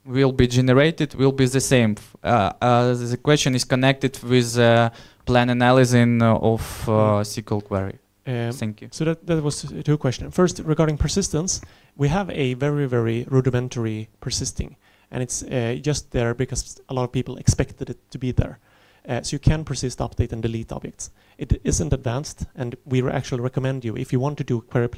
Speaker 4: will be generated will be the same? The question is connected with plan analyzing of SQL query. Thank you.
Speaker 1: So that was two questions. First, regarding persistence, we have a very, very rudimentary persisting, and it's just there because a lot of people expected it to be there. So you can persist, update, and delete objects. It isn't advanced, and we actually recommend you, if you want to do query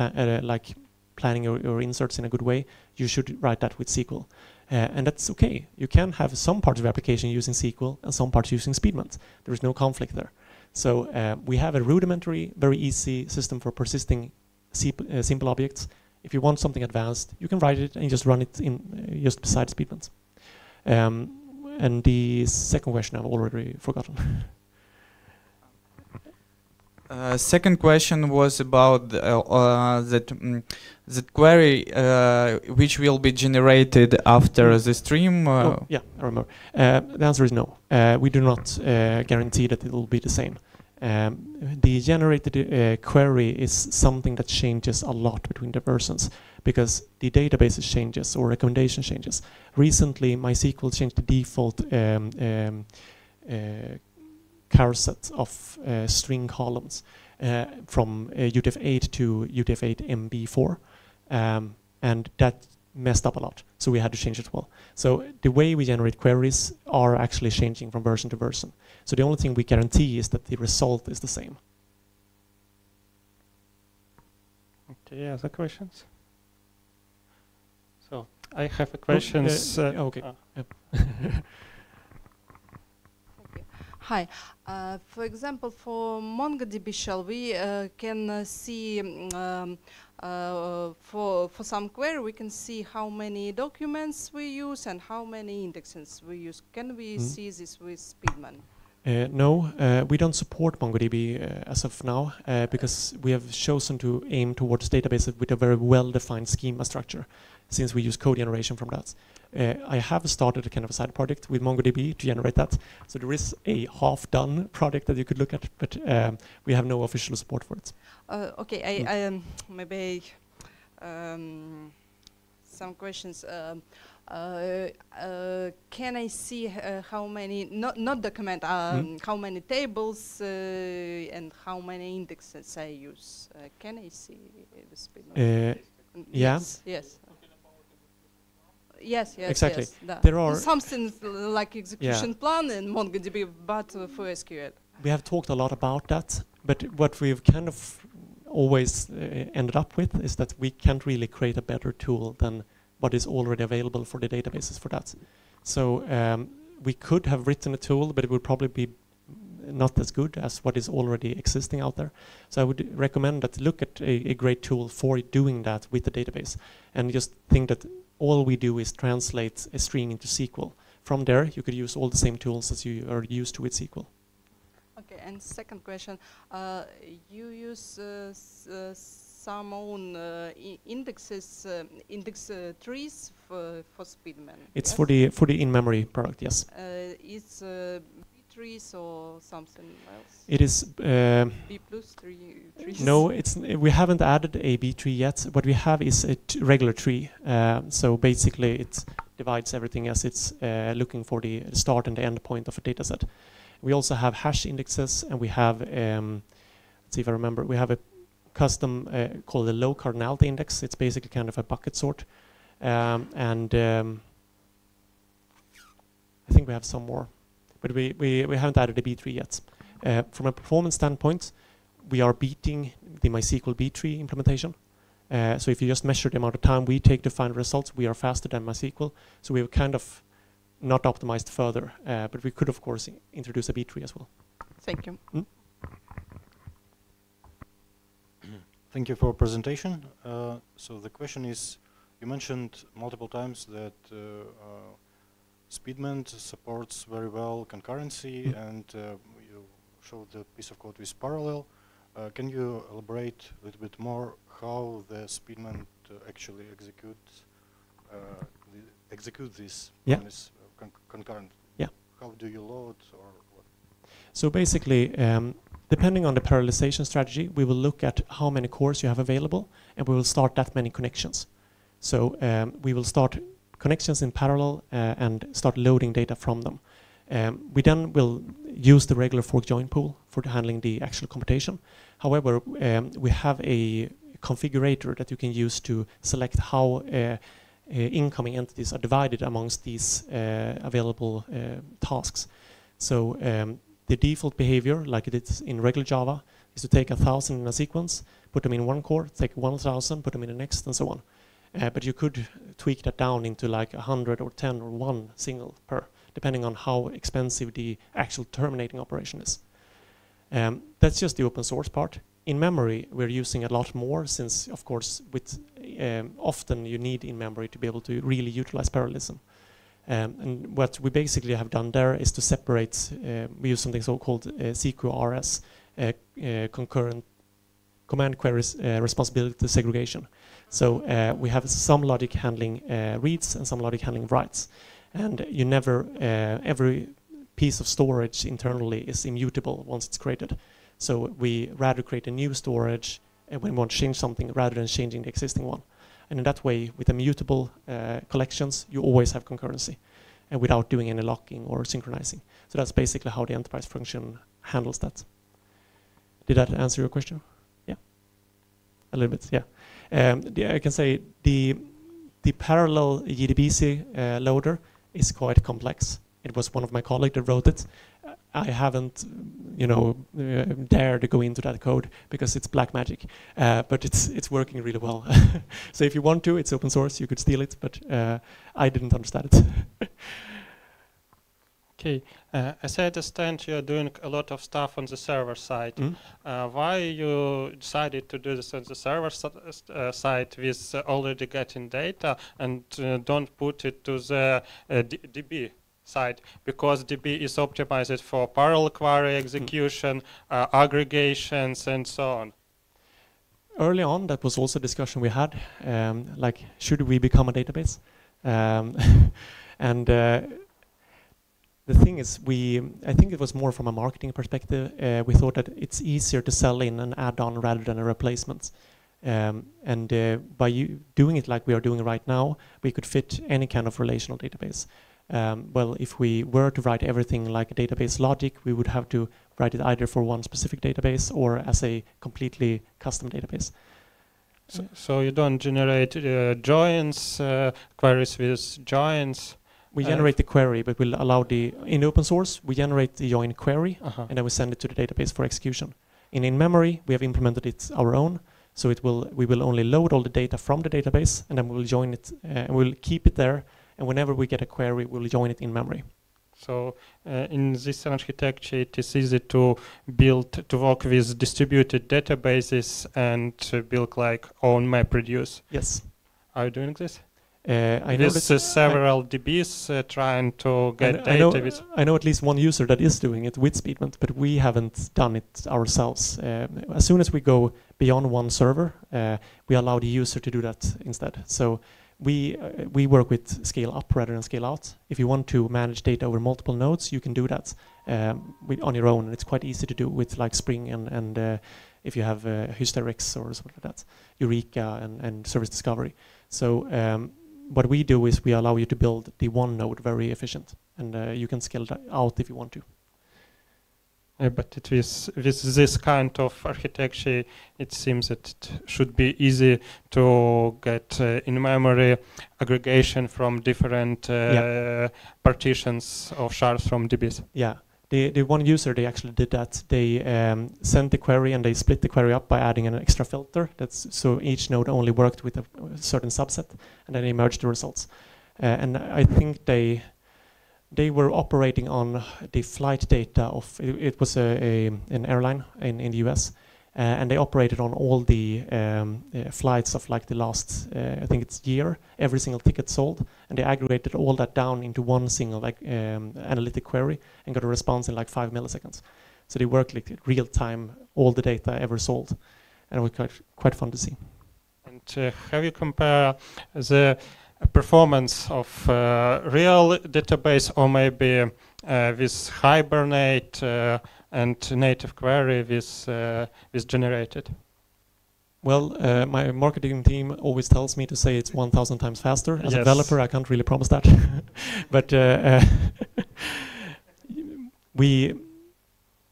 Speaker 1: like planning your inserts in a good way, you should write that with SQL. And that's okay. You can have some parts of your application using SQL and some parts using Speedment. There is no conflict there. So we have a rudimentary, very easy system for persisting simple objects. If you want something advanced, you can write it and just run it in just beside Speedment. And the second question I've already forgotten.
Speaker 4: Second question was about that query which will be generated after the stream.
Speaker 1: Oh, yeah, I remember. The answer is no. We do not guarantee that it will be the same. The generated query is something that changes a lot between the versions because the database changes or recommendation changes. Recently, MySQL changed the default char set of string columns from UTF-8 to UTF-8 MB4, and that messed up a lot. So we had to change it as well. So the way we generate queries are actually changing from version to version. So the only thing we guarantee is that the result is the same.
Speaker 2: Okay, other questions? So I have a question.
Speaker 1: Okay.
Speaker 5: Hi. For example, for MongoDB shell, we can see for some query we can see how many documents we use and how many indexes we use. Can we see this with Speedment?
Speaker 1: No, we don't support MongoDB as of now because we have chosen to aim towards databases with a very well-defined schema structure, since we use Cogeneration from that. I have started a kind of a side project with MongoDB to generate that. So there is a half-done project that you could look at, but we have no official support for it.
Speaker 5: Okay, maybe some questions. Can I see how many, not document, how many tables and how many indexes I use? Can I see the speed?
Speaker 1: Yeah.
Speaker 5: Yes. Yes,
Speaker 1: exactly.
Speaker 5: Yes,
Speaker 1: there are
Speaker 5: something like execution plan in MongoDB, but for SQL.
Speaker 1: We have talked a lot about that, but what we've kind of always ended up with is that we can't really create a better tool than what is already available for the databases for that. So we could have written a tool, but it would probably be not as good as what is already existing out there. So I would recommend that look at a great tool for doing that with the database, and just think that all we do is translate a string into SQL. From there, you could use all the same tools as you are used to with SQL.
Speaker 5: Okay, and second question, you use some own indexes, index trees for Speedment.
Speaker 1: It's
Speaker 5: yes?
Speaker 1: for the in-memory product, yes.
Speaker 5: It's B trees or something else.
Speaker 1: It is
Speaker 5: B plus trees.
Speaker 1: No, we haven't added a B tree yet. What we have is a regular tree. So basically, it divides everything as it's looking for the start and the end point of a data set. We also have hash indexes, and we have, let's see if I remember, we have a custom called the low cardinality index. It's basically kind of a bucket sort. And I think we have some more, but we haven't added a B tree yet. From a performance standpoint, we are beating the MySQL B tree implementation. So if you just measure the amount of time we take to find results, we are faster than MySQL. So we've kind of not optimized further, but we could, of course, introduce a B tree as well.
Speaker 5: Thank you.
Speaker 6: Thank you for your presentation. So the question is, you mentioned multiple times that Speedment supports very well concurrency, and you showed the piece of code with Parallel. Can you elaborate a little bit more how the Speedment actually execute this concurrent?
Speaker 1: Yeah.
Speaker 6: How do you load or what?
Speaker 1: So basically, depending on the parallelization strategy, we will look at how many cores you have available, and we will start that many connections. So we will start connections in parallel and start loading data from them. We then will use the regular fork join pool for handling the actual computation. However, we have a configurator that you can use to select how incoming entities are divided amongst these available tasks. So the default behavior, like it is in regular Java, is to take 1,000 in a sequence, put them in one core, take 1,000, put them in the next, and so on. But you could tweak that down into like 100 or 10 or one single per, depending on how expensive the actual terminating operation is. That's just the open source part. In memory, we're using a lot more since, of course, with often you need in memory to be able to really utilize parallelism. And what we basically have done there is to separate, we use something so-called CQRS, concurrent command queries responsibility segregation. So we have some logic handling reads and some logic handling writes. And you never, every piece of storage internally is immutable once it's created. So we rather create a new storage when we want to change something rather than changing the existing one. And in that way, with immutable collections, you always have concurrency and without doing any locking or synchronizing. So that's basically how the enterprise function handles that. Did that answer your question? Yeah, a little bit, yeah. I can say the parallel JDBC loader is quite complex. It was one of my colleagues that wrote it. I haven't, dared to go into that code because it's black magic, but it's working really well. So if you want to, it's open source. You could steal it, but I didn't understand it.
Speaker 2: Okay, as I understand, you're doing a lot of stuff on the server side. Why you decided to do this on the server side with already getting data and don't put it to the DB side? Because DB is optimized for parallel query execution, aggregations, and so on.
Speaker 1: Early on, that was also a discussion we had, like, should we become a database? And the thing is, I think it was more from a marketing perspective. We thought that it's easier to sell in an add-on rather than a replacement. And by doing it like we are doing right now, we could fit any kind of relational database. Well, if we were to write everything like a database logic, we would have to write it either for one specific database or as a completely custom database.
Speaker 2: So you don't generate joins, queries with joins?
Speaker 1: We generate the query, but we'll allow in open source, we generate the join query, and then we send it to the database for execution. In memory, we have implemented it our own, so we will only load all the data from the database, and then we will join it, and we'll keep it there, and whenever we get a query, we'll join it in memory.
Speaker 2: So in this architecture, it is easy to work with distributed databases and to build like own MapReduce.
Speaker 1: Yes.
Speaker 2: Are you doing this?
Speaker 1: I know
Speaker 2: several DBs trying to get data.
Speaker 1: I know at least one user that is doing it with Speedment, but we haven't done it ourselves. As soon as we go beyond one server, we allow the user to do that instead. So we work with scale up rather than scale out. If you want to manage data over multiple nodes, you can do that on your own. It's quite easy to do with like Spring and if you have Hysterix or something like that, Eureka and Service Discovery. So what we do is we allow you to build the one node very efficient, and you can scale that out if you want to.
Speaker 2: But with this kind of architecture, it seems that it should be easy to get in-memory aggregation from different partitions of shards from DBs. Yeah.
Speaker 1: The one user, they actually did that. They sent the query and they split the query up by adding an extra filter. So each node only worked with a certain subset, and then they merged the results. And I think they were operating on the flight data of, it was an airline in the US, and they operated on all the flights of like the last, I think it's year, every single ticket sold, and they aggregated all that down into one single analytic query and got a response in like 5 milliseconds. So they worked like real time, all the data ever sold, and it was quite fun to see.
Speaker 2: And have you compare the performance of real database or maybe with Hibernate and native query with generated?
Speaker 1: Well, my marketing team always tells me to say it's 1,000 times faster. As a developer, I can't really promise that. But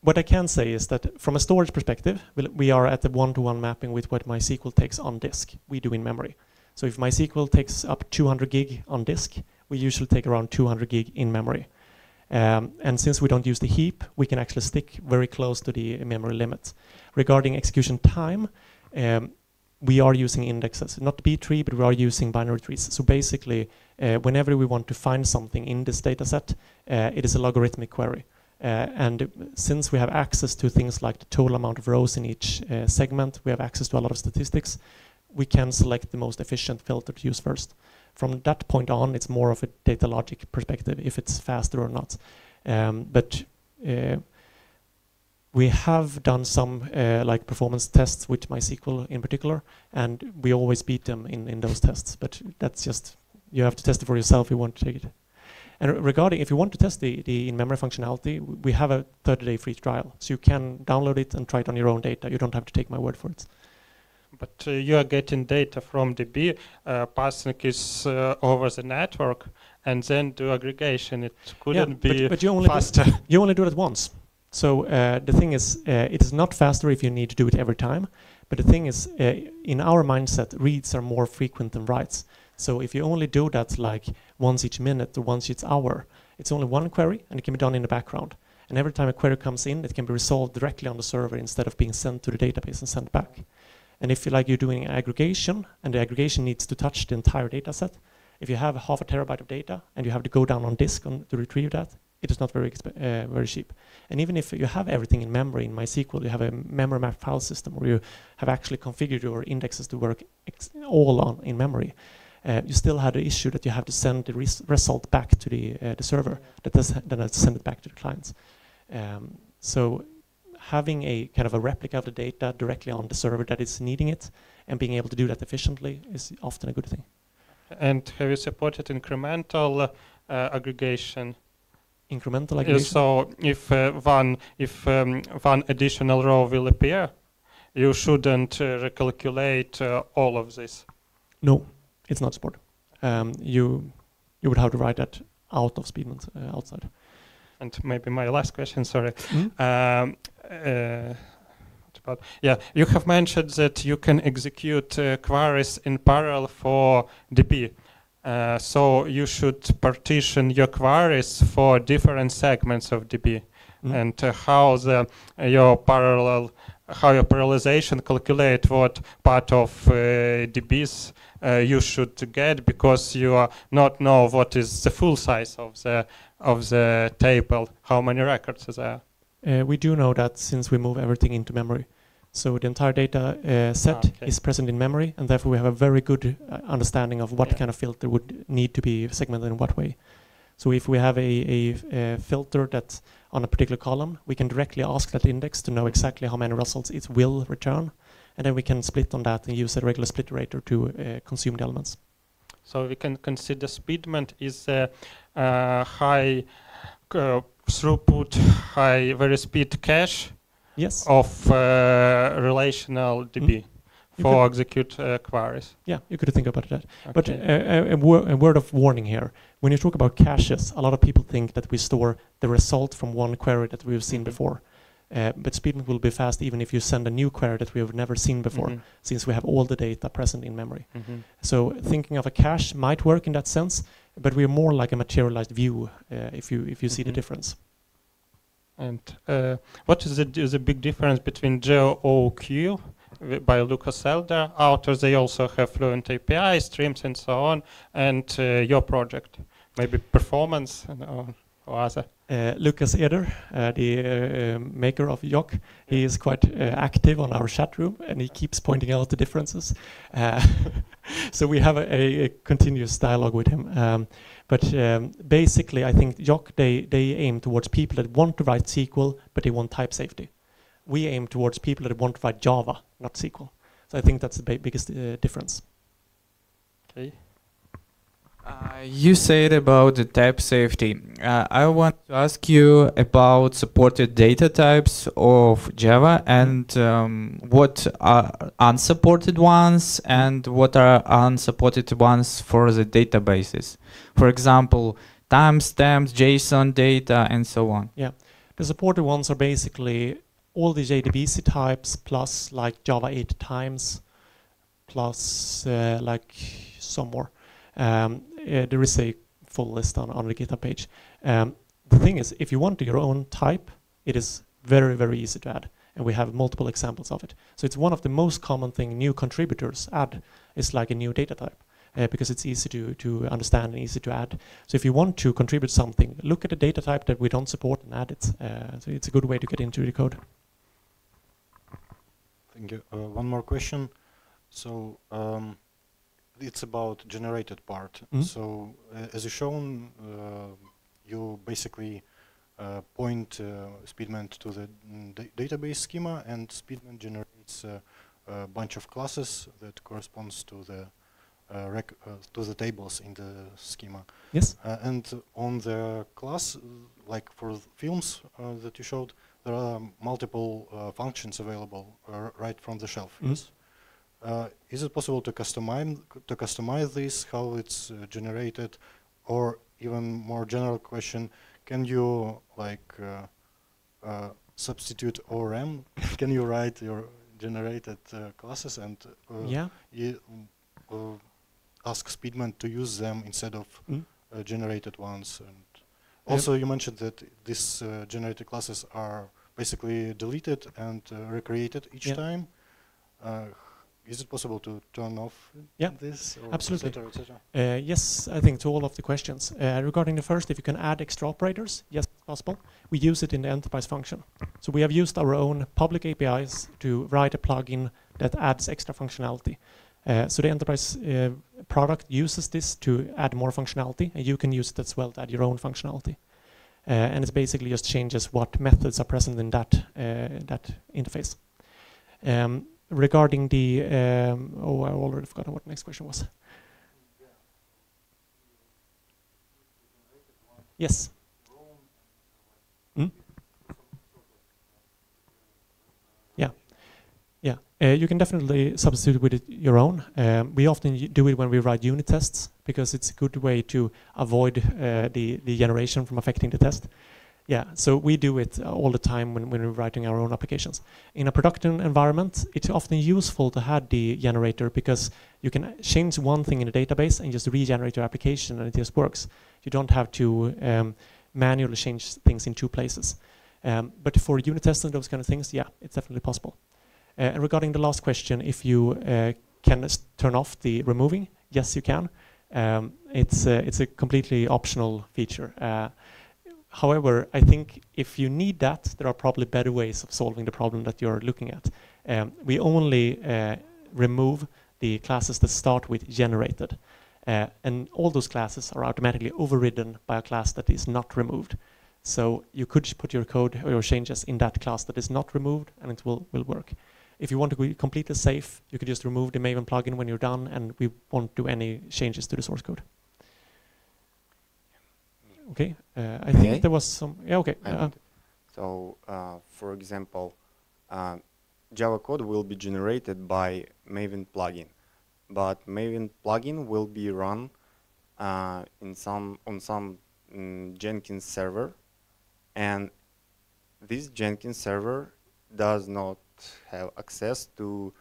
Speaker 1: what I can say is that from a storage perspective, we are at the one-to-one mapping with what MySQL takes on disk. We do in memory. So if MySQL takes up 200 gig on disk, we usually take around 200 gig in memory. And since we don't use the heap, we can actually stick very close to the memory limit. Regarding execution time, we are using indexes, not B-tree, but we are using binary trees. So basically, whenever we want to find something in this data set, it is a logarithmic query. And since we have access to things like the total amount of rows in each segment, we have access to a lot of statistics, we can select the most efficient filter to use first. from that point on, it's more of a data logic perspective, if it's faster or not. But we have done some like performance tests with MySQL in particular, and we always beat them in those tests. But that's just, you have to test it for yourself if you want to take it. And regarding, if you want to test the in-memory functionality, we have a 30-day free trial. So you can download it and try it on your own data. You don't have to take my word for it.
Speaker 2: But you are getting data from DB, passing is over the network, and then do aggregation. It couldn't be
Speaker 1: but you only
Speaker 2: faster.
Speaker 1: You only do it once. So the thing is, it is not faster if you need to do it every time. But the thing is, in our mindset, reads are more frequent than writes. So if you only do that like once each minute or once each hour, it's only one query and it can be done in the background. And every time a query comes in, it can be resolved directly on the server instead of being sent to the database and sent back. And if you're doing aggregation, and the aggregation needs to touch the entire data set, if you have 0.5 terabyte of data and you have to go down on disk to retrieve that, it is not very cheap. And even if you have everything in memory in MySQL, you have a memory map file system where you have actually configured your indexes to work all in memory, you still had the issue that you have to send the result back to the server, then has to send it back to the clients. So having a kind of a replica of the data directly on the server that is needing it and being able to do that efficiently is often a good thing.
Speaker 2: And have you supported incremental aggregation?
Speaker 1: Incremental aggregation?
Speaker 2: So if one additional row will appear, you shouldn't recalculate all of this.
Speaker 1: No, it's not supported. You would have to write that out of Speedment outside.
Speaker 2: And maybe my last question, sorry.
Speaker 1: Mm-hmm.
Speaker 2: Yeah, you have mentioned that you can execute queries in parallel for DB. So you should partition your queries for different segments of DB. Mm-hmm. And how your parallelization calculate what part of DBs you should get, because you not know what is the full size of the table, how many records are there.
Speaker 1: We do know that since we move everything into memory. So the entire data set is present in memory, and therefore we have a very good understanding of what kind of filter would need to be segmented in what way. So if we have a filter that on a particular column, we can directly ask that index to know exactly how many results it will return, and then we can split on that and use a regular split iterator to consume the elements.
Speaker 2: So we can consider Speedment is a high throughput, high very speed cache of relational DB for execute queries.
Speaker 1: Yeah, you could think about that. Okay. But a word of warning here. When you talk about caches, a lot of people think that we store the result from one query that we've seen before. But Speedment will be fast even if you send a new query that we have never seen before, since we have all the data present in memory. So thinking of a cache might work in that sense, but we're more like a materialized view if you see the difference.
Speaker 2: And what is the big difference between JUG by Lucas Elder? Authors, they also have Fluent API, streams and so on, and your project, maybe performance or other.
Speaker 1: Lucas Eder, the maker of JUG, he is quite active on our chat room, and he keeps pointing out the differences. So we have a continuous dialogue with him. But basically, I think JUG, they aim towards people that want to write SQL, but they want type safety. We aim towards people that want to write Java, not SQL. So I think that's the biggest difference.
Speaker 2: Okay.
Speaker 4: You said about the type safety. I want to ask you about supported data types of Java and what are unsupported ones and what are unsupported ones for the databases. For example, timestamps, JSON data, and so on. Yeah,
Speaker 1: the supported ones are basically all the JDBC types plus like Java 8 times plus like some more. There is a full list on the GitHub page. The thing is, if you want your own type, it is very, very easy to add. And we have multiple examples of it. So it's one of the most common thing new contributors add is like a new data type. Because it's easy to understand and easy to add. So if you want to contribute something, look at the data type that we don't support and add it. So it's a good way to get into the code.
Speaker 6: Thank you. One more question. So it's about generated part.
Speaker 1: Mm.
Speaker 6: So as you shown, you basically point Speedment to the database schema, and Speedment generates a bunch of classes that corresponds to the tables in the schema.
Speaker 1: Yes.
Speaker 6: And on the class, like for films that you showed, there are multiple functions available right from the shelf.
Speaker 1: Mm.
Speaker 6: Yes. Is it possible to customize this, how it's generated, or even more general question, can you like substitute ORM? Can you write your generated classes and
Speaker 1: Yeah.
Speaker 6: ask Speedment to use them instead of
Speaker 1: Mm.
Speaker 6: generated ones? And also, you mentioned that these generated classes are basically deleted and recreated each
Speaker 1: Yeah.
Speaker 6: time. Is it possible to turn off
Speaker 1: Yeah,
Speaker 6: this? Or
Speaker 1: absolutely.
Speaker 6: et cetera, et cetera?
Speaker 1: Yes, I think to all of the questions. Regarding the first, if you can add extra operators, yes, possible. We use it in the enterprise function. So we have used our own public APIs to write a plugin that adds extra functionality. So the enterprise product uses this to add more functionality, and you can use it as well to add your own functionality. And it basically just changes what methods are present in that interface. Regarding the, oh, I already forgot what the next question was. Yes. Mm? Yeah. Yeah. You can definitely substitute with your own. We often do it when we write unit tests because it's a good way to avoid the generation from affecting the test. Yeah, so we do it all the time when we're writing our own applications. In a production environment, it's often useful to have the generator because you can change one thing in the database and just regenerate your application and it just works. You don't have to manually change things in two places. But for unit testing and those kind of things, yeah, it's definitely possible. And regarding the last question, if you can turn off the removing, yes, you can. It's a completely optional feature. However, I think if you need that, there are probably better ways of solving the problem that you're looking at. We only remove the classes that start with generated. And all those classes are automatically overridden by a class that is not removed. So you could put your code or your changes in that class that is not removed, and it will work. If you want to be completely safe, you could just remove the Maven plugin when you're done, and we won't do any changes to the source code. Okay, I think there was some, yeah, okay.
Speaker 7: So, for example, Java code will be generated by Maven plugin, but Maven plugin will be run on some Jenkins server, and this Jenkins server does not have access to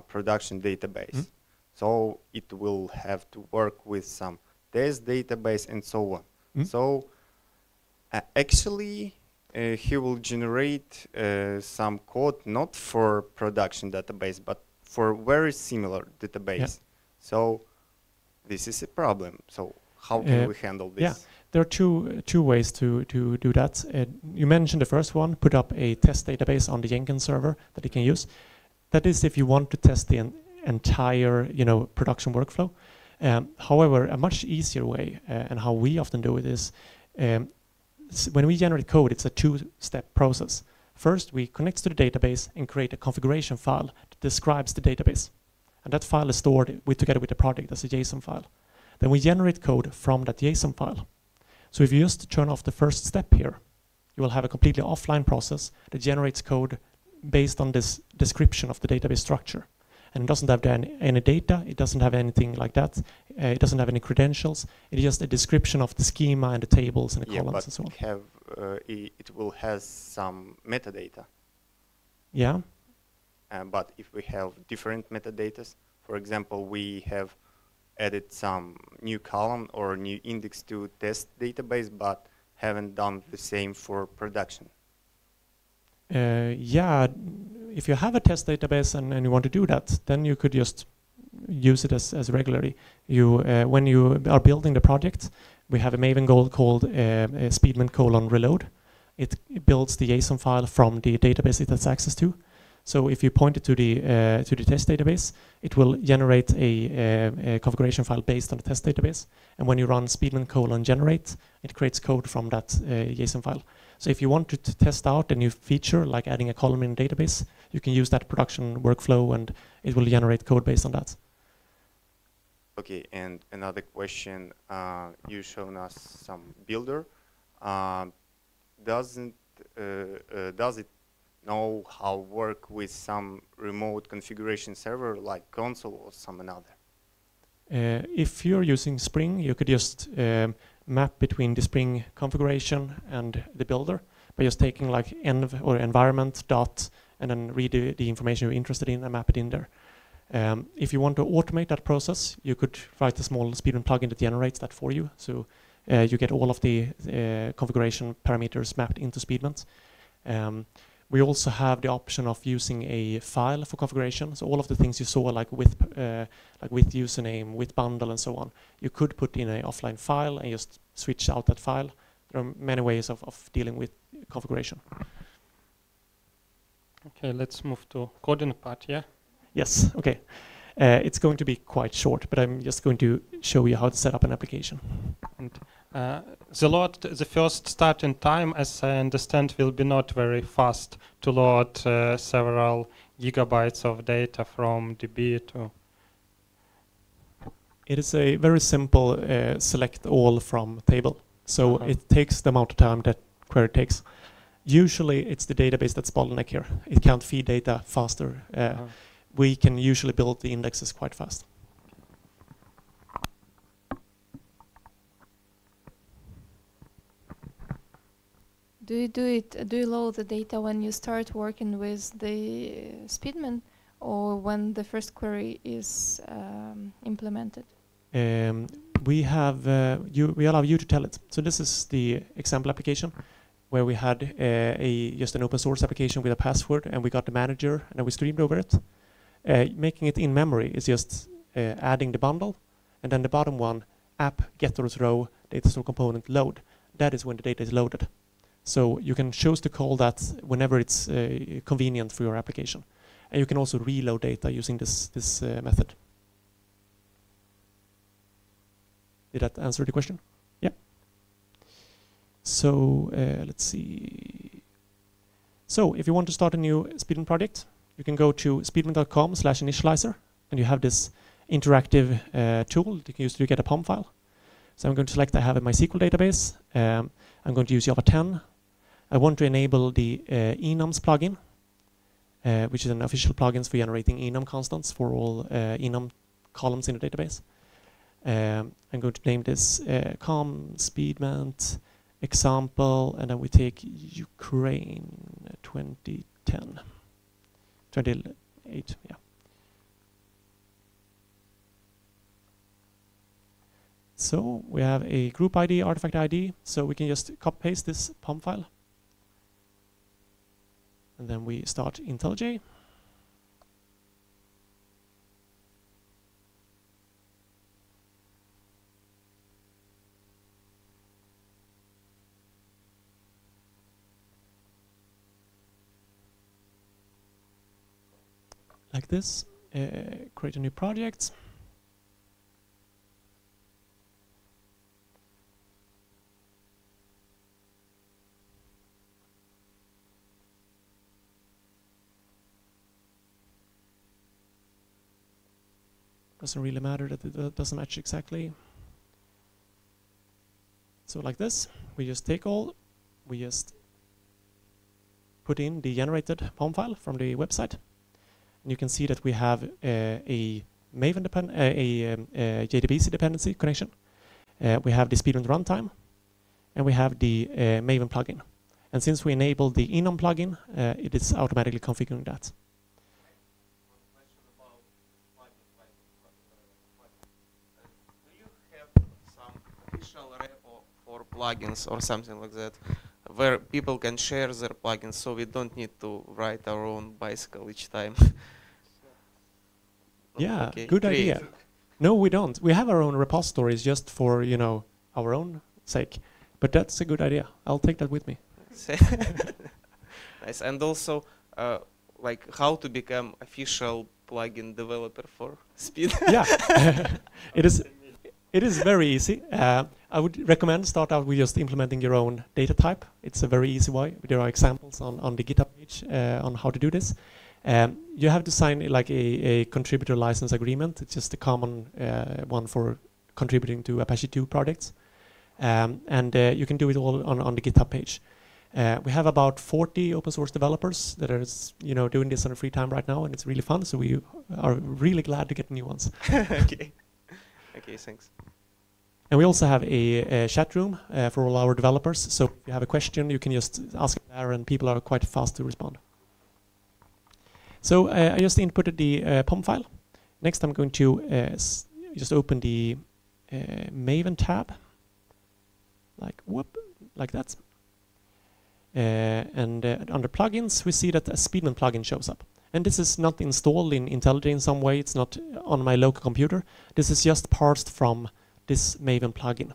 Speaker 7: production database.
Speaker 1: Mm-hmm.
Speaker 7: So it will have to work with some test database and so on.
Speaker 1: Mm-hmm.
Speaker 7: So actually, he will generate some code not for production database, but for very similar database. Yeah. So this is a problem. So how can we handle this?
Speaker 1: Yeah, there are two ways to do that. You mentioned the first one, put up a test database on the Jenkins server that you can use. That is if you want to test the entire production workflow. However, a much easier way, and how we often do it is, when we generate code, it's a two-step process. First, we connect to the database and create a configuration file that describes the database. And that file is stored together with the project as a JSON file. Then we generate code from that JSON file. So if you just turn off the first step here, you will have a completely offline process that generates code based on this description of the database structure. And it doesn't have any data, it doesn't have anything like that, it doesn't have any credentials, it's just a description of the schema and the tables and the columns and so on.
Speaker 7: It will have some metadata.
Speaker 1: Yeah.
Speaker 7: But if we have different metadatas, for example, we have added some new column or new index to test database, but haven't done the same for production.
Speaker 1: Yeah, if you have a test database and you want to do that, then you could just use it as regularly. When you are building the project, we have a Maven goal called Speedment : reload. It builds the JSON file from the database it has access to. So if you point it to the test database, it will generate a configuration file based on the test database. And when you run Speedment : generate, it creates code from that JSON file. So if you want to test out a new feature, like adding a column in a database, you can use that production workflow, and it will generate code based on that.
Speaker 7: Okay, and another question. You've shown us some builder. Does it know how work with some remote configuration server like console or some another?
Speaker 1: If you're using Spring, you could just map between the Spring configuration and the builder by just taking like env or environment dot and then read the information you're interested in and map it in there. If you want to automate that process, you could write a small Speedment plugin that generates that for you. So you get all of the configuration parameters mapped into Speedment. We also have the option of using a file for configuration. So all of the things you saw, like with username, with bundle, and so on, you could put in an offline file and just switch out that file. There are many ways of dealing with configuration.
Speaker 2: Okay, let's move to coding part, yeah?
Speaker 1: Yes, okay. It's going to be quite short, but I'm just going to show you how to set up an application.
Speaker 2: And the first starting time, as I understand, will be not very fast to load several gigabytes of data from DB to...
Speaker 1: It is a very simple select all from table. So it takes the amount of time that query takes. Usually it's the database that's bottleneck here. It can't feed data faster. We can usually build the indexes quite fast.
Speaker 8: Do you load the data when you start working with the Speedment, or when the first query is implemented?
Speaker 1: We allow you to tell it. So this is the example application where we had just an open source application with a password, and we got the manager, and then we streamed over it. Making it in memory is just adding the bundle, and then the bottom one, app getters row data store component load. That is when the data is loaded. So you can choose to call that whenever it's convenient for your application. And you can also reload data using this method. Did that answer the question? Yeah. So let's see. So if you want to start a new Speedment project, you can go to speedment.com/initializer, and you have this interactive tool that you can use to get a POM file. So I'm going to select I have a MySQL database. I'm going to use Java 10. I want to enable the enums plugin, which is an official plugin for generating enum constants for all enum columns in the database. I'm going to name this com Speedment example, and then we take Ukraine 2010. 28, yeah. So we have a group ID, artifact ID, so we can just copy-paste this POM file. And then we start IntelliJ. Like this, create a new project. Doesn't really matter that it doesn't match exactly. So like this, we just take all, we just put in the generated POM file from the website. And you can see that we have a Maven JDBC dependency connection. We have the Speedment runtime, and we have the Maven plugin. And since we enabled the enum plugin, it is automatically configuring that.
Speaker 3: Do you have some official repo for plugins or something like that, where people can share their plugins, so we don't need to write our own bicycle each time?
Speaker 1: Yeah,
Speaker 3: Okay,
Speaker 1: good
Speaker 3: great.
Speaker 1: idea. No, we don't. We have our own repositories just for, you know, our own sake. But that's a good idea. I'll take that with me.
Speaker 3: Nice. And also, like how to become official plugin developer for Speed?
Speaker 1: Yeah, it is very easy. I would recommend start out with just implementing your own data type. It's a very easy way. There are examples on the GitHub page on how to do this. You have to sign like a contributor license agreement. It's just a common one for contributing to Apache 2 projects. And you can do it all on the GitHub page. We have about 40 open source developers that are doing this on a free time right now, and it's really fun. So we are really glad to get new ones.
Speaker 3: Okay. Okay, thanks.
Speaker 1: And we also have a chat room for all our developers. So if you have a question, you can just ask it there, and people are quite fast to respond. So I just inputted the POM file. Next, I'm going to just open the Maven tab, like that. And under plugins, we see that a Speedment plugin shows up. And this is not installed in IntelliJ in some way. It's not on my local computer. This is just parsed from this Maven plugin.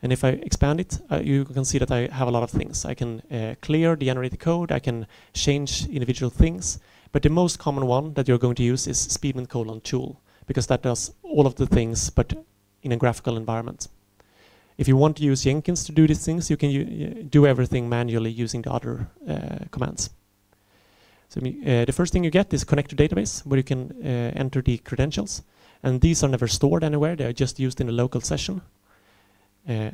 Speaker 1: And if I expand it, you can see that I have a lot of things. I can clear the generated code. I can change individual things. But the most common one that you're going to use is Speedment : tool, because that does all of the things, but in a graphical environment. If you want to use Jenkins to do these things, you can do everything manually using the other commands. So the first thing you get is connect to database, where you can enter the credentials. And these are never stored anywhere. They are just used in a local session.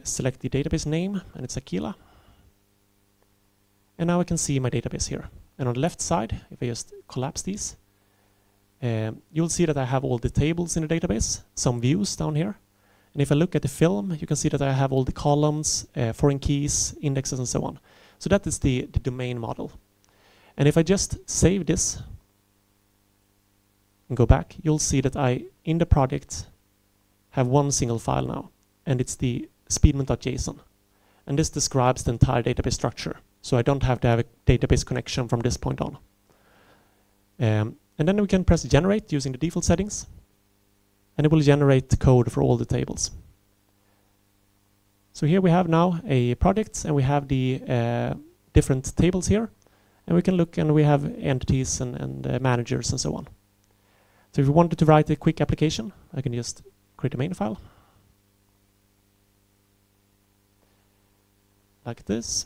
Speaker 1: Select the database name, and it's Aquila. And now I can see my database here. And on the left side, if I just collapse these, you'll see that I have all the tables in the database, some views down here. And if I look at the film, you can see that I have all the columns, foreign keys, indexes, and so on. So that is the domain model. And if I just save this and go back, you'll see that I, in the project, have one single file now. And it's the speedment.json. And this describes the entire database structure. So I don't have to have a database connection from this point on. And then we can press generate using the default settings. And it will generate the code for all the tables. So here we have now a project, and we have the different tables here. And we can look, and we have entities and managers and so on. So if you wanted to write a quick application, I can just create a main file. Like this.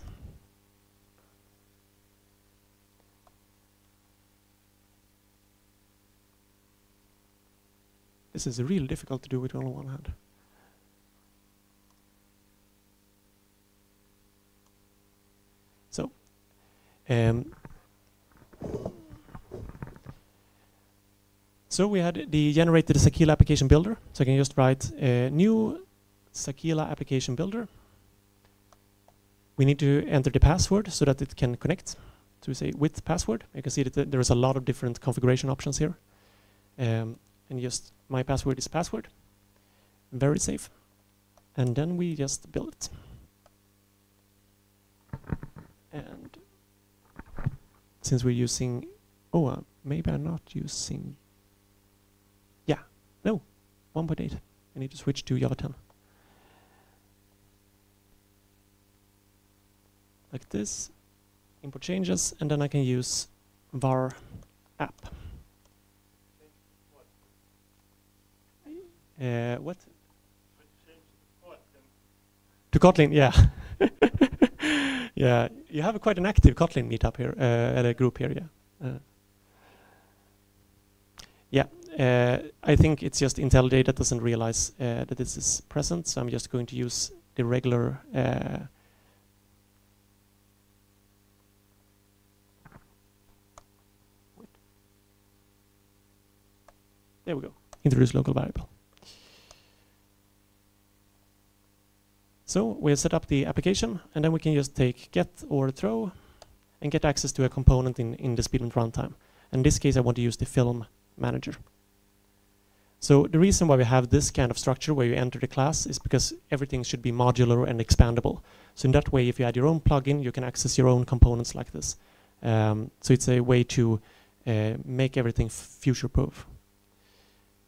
Speaker 1: This is really difficult to do with only one hand. So, so we had the generated Sakila application builder. So I can just write a new Sakila application builder. We need to enter the password so that it can connect. So we say with password. You can see that there is a lot of different configuration options here. And just my password is password. Very safe. And then we just build it. And since we're using, maybe I'm not using, no, 1.8. I need to switch to Java 10. Like this, import changes, and then I can use var app. What? To Kotlin, yeah. Yeah, you have quite an active Kotlin meetup here, at a group here, yeah. I think it's just IntelliJ that doesn't realize that this is present, so I'm just going to use the regular there we go, introduce local variable. So we'll set up the application, and then we can just take get or throw and get access to a component in the Speedment runtime. In this case, I want to use the film manager. So the reason why we have this kind of structure where you enter the class is because everything should be modular and expandable. So in that way, if you add your own plugin, you can access your own components like this. So it's a way to make everything future-proof.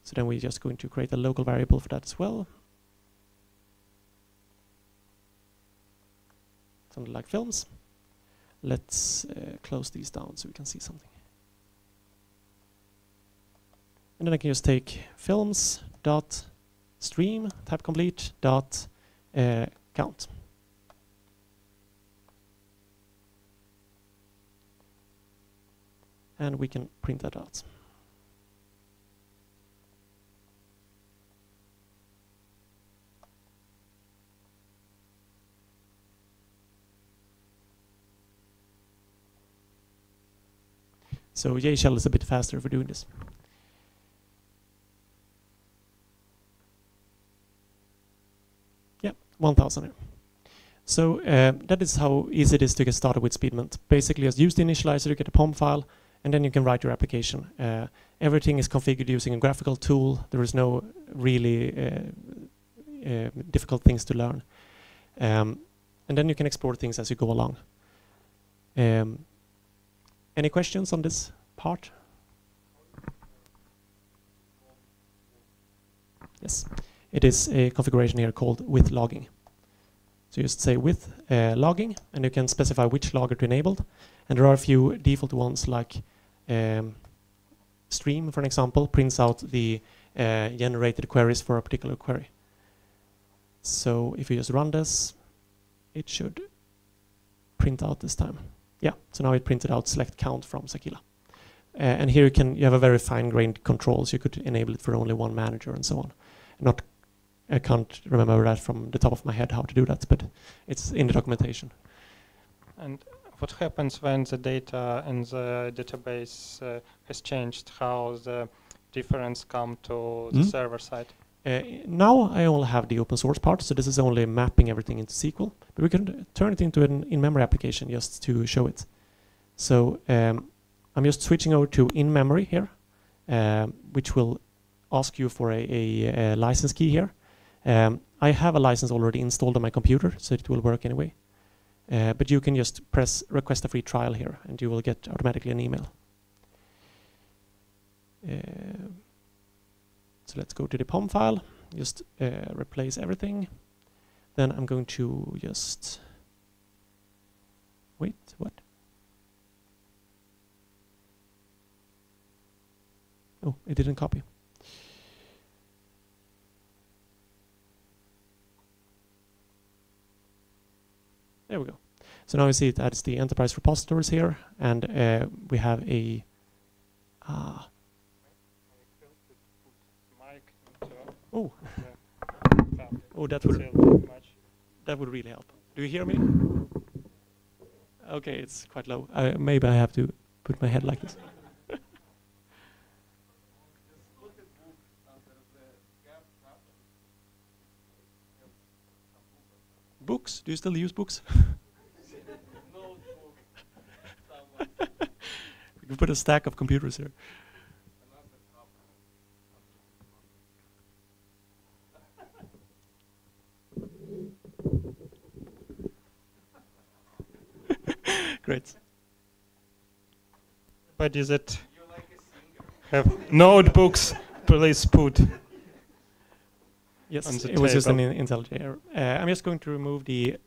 Speaker 1: So then we're just going to create a local variable for that as well. Something like films. Let's close these down so we can see something. And then I can just take films dot stream type complete dot count. And we can print that out. So JShell is a bit faster for doing this. Yeah, 1000 here. So that is how easy it is to get started with Speedment. Basically, just use the initializer to get a POM file, and then you can write your application. Everything is configured using a graphical tool. There is no really difficult things to learn. And then you can explore things as you go along. Any questions on this part? Yes, it is a configuration here called with logging. So you just say with logging, and you can specify which logger to enable. And there are a few default ones like stream, for an example, prints out the generated queries for a particular query. So if you just run this, it should print out this time. Yeah, so now it printed out select count from Sakila. And here you have a very fine-grained control, so you could enable it for only one manager and so on. I can't remember that from the top of my head how to do that, but it's in the documentation.
Speaker 2: And what happens when the data in the database has changed? How the difference come to the server side?
Speaker 1: Now I only have the open source part, so this is only mapping everything into SQL. But we can turn it into an in-memory application just to show it. So I'm just switching over to in-memory here, which will ask you for a license key here. I have a license already installed on my computer, so it will work anyway. But you can just press request a free trial here, and you will get automatically an email. So let's go to the POM file, just replace everything. Then I'm going to just, wait, what? Oh, it didn't copy. There we go. So now you see it adds the enterprise repositories here, and we have a oh, oh, that would really help. Do you hear me? Okay, it's quite low. Maybe I have to put my head like this. Books? Do you still use books? We can put a stack of computers here. Great.
Speaker 2: But is it have notebooks, please put?
Speaker 1: Yes, it was just an IntelliJ error. I'm just going to remove the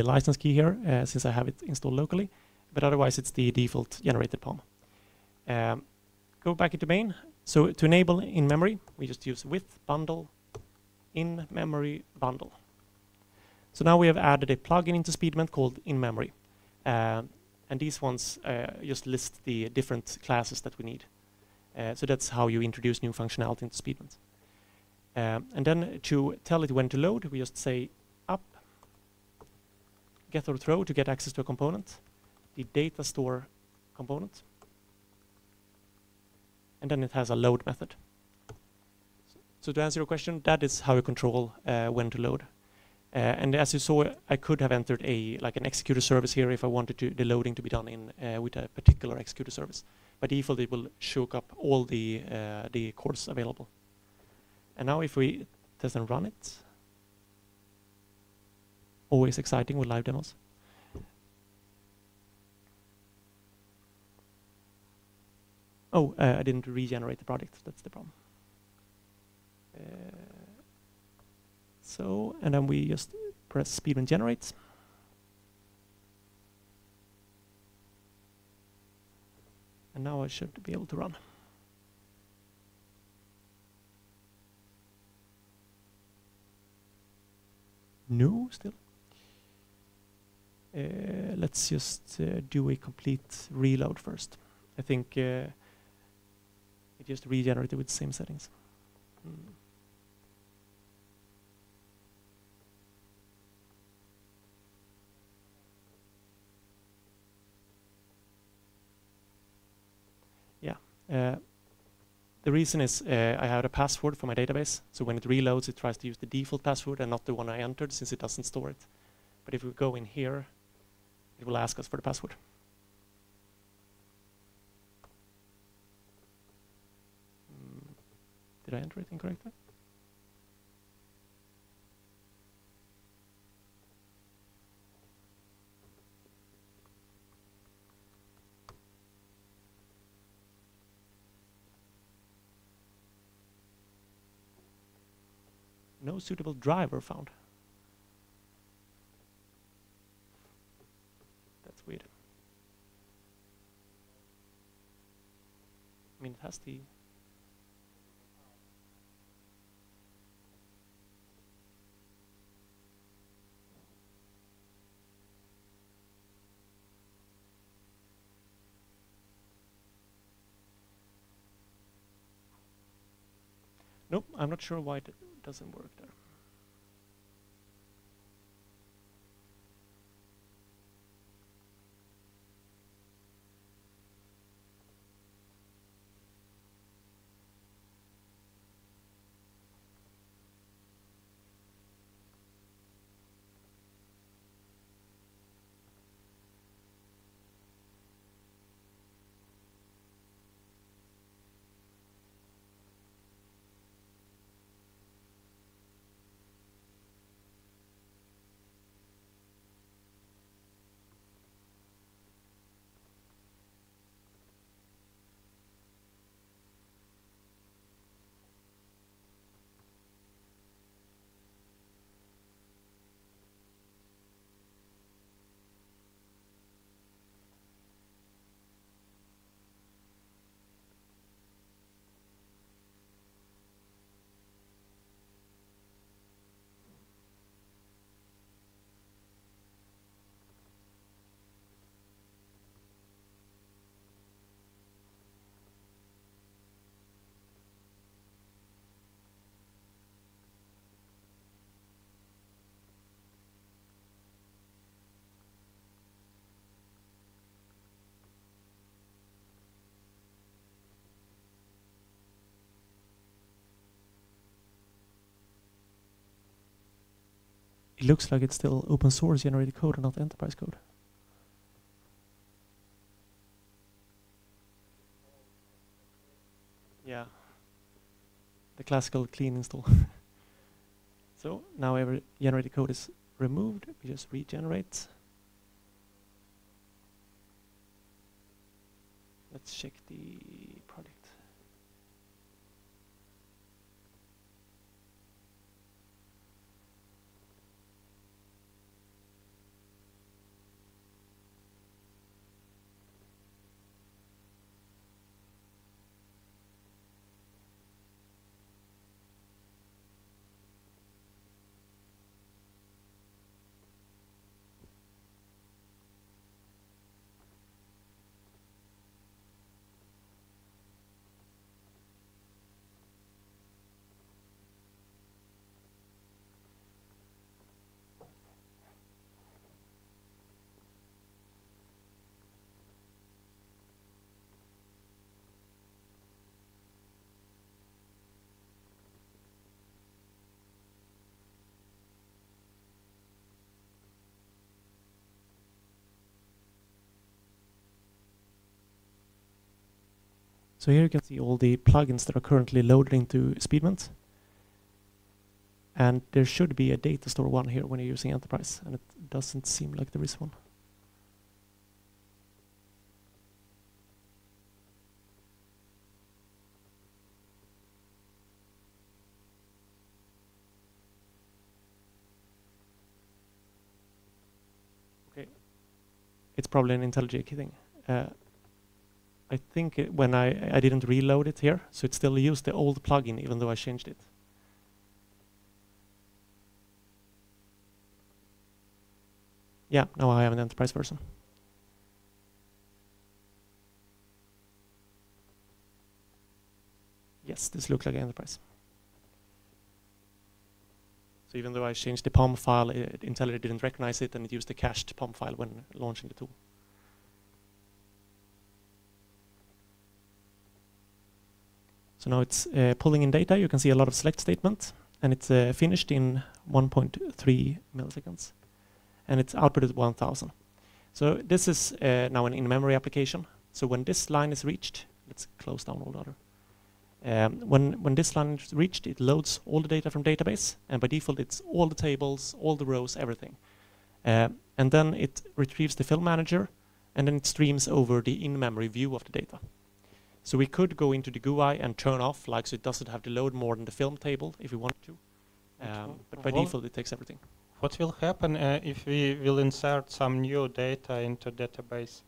Speaker 1: license key here since I have it installed locally, but otherwise it's the default generated POM. Go back into main. So to enable in memory, we just use with bundle in memory bundle. So now we have added a plugin into Speedment called in memory. And these ones just list the different classes that we need. So that's how you introduce new functionality into Speedment. And then to tell it when to load, we just say up, get or throw to get access to a component, the data store component, and then it has a load method. So to answer your question, that is how you control when to load. And as you saw, I could have entered an executor service here if I wanted the loading to be done in with a particular executor service. By default, it will choke up all the cores available. And now if we test and run it, always exciting with live demos. Oh, I didn't regenerate the project. That's the problem. So, and then we just press Speedment generate. And now I should be able to run. No, still. Let's just do a complete reload first. I think it just regenerated with the same settings. Yeah. The reason is I have a password for my database, so when it reloads, it tries to use the default password and not the one I entered, since it doesn't store it. But if we go in here, it will ask us for the password. Did I enter it incorrectly? No suitable driver found. That's weird. I mean, it has the... Nope, I'm not sure why it doesn't work there. It looks like it's still open source generated code and not enterprise code. Yeah. The classical clean install. So now every generated code is removed. We just regenerate. Let's check the project. So here you can see all the plugins that are currently loaded into Speedment. And there should be a data store one here when you're using Enterprise, and it doesn't seem like there is one. Okay, it's probably an IntelliJ thing. I think when I didn't reload it here, so it still used the old plugin even though I changed it. Yeah, now I have an enterprise version. Yes, this looks like an enterprise. So even though I changed the POM file, IntelliJ didn't recognize it, and it used the cached POM file when launching the tool. So now it's pulling in data. You can see a lot of select statement, and it's finished in 1.3 milliseconds. And it's outputted 1000. So this is now an in-memory application. So when this line is reached, let's close down all the other. When this line is reached, it loads all the data from database, and by default it's all the tables, all the rows, everything. And then it retrieves the field manager, and then it streams over the in-memory view of the data. So we could go into the GUI and turn off, like, so it doesn't have to load more than the film table if we wanted to. But by default it takes everything.
Speaker 2: What will happen if we will insert some new data into database?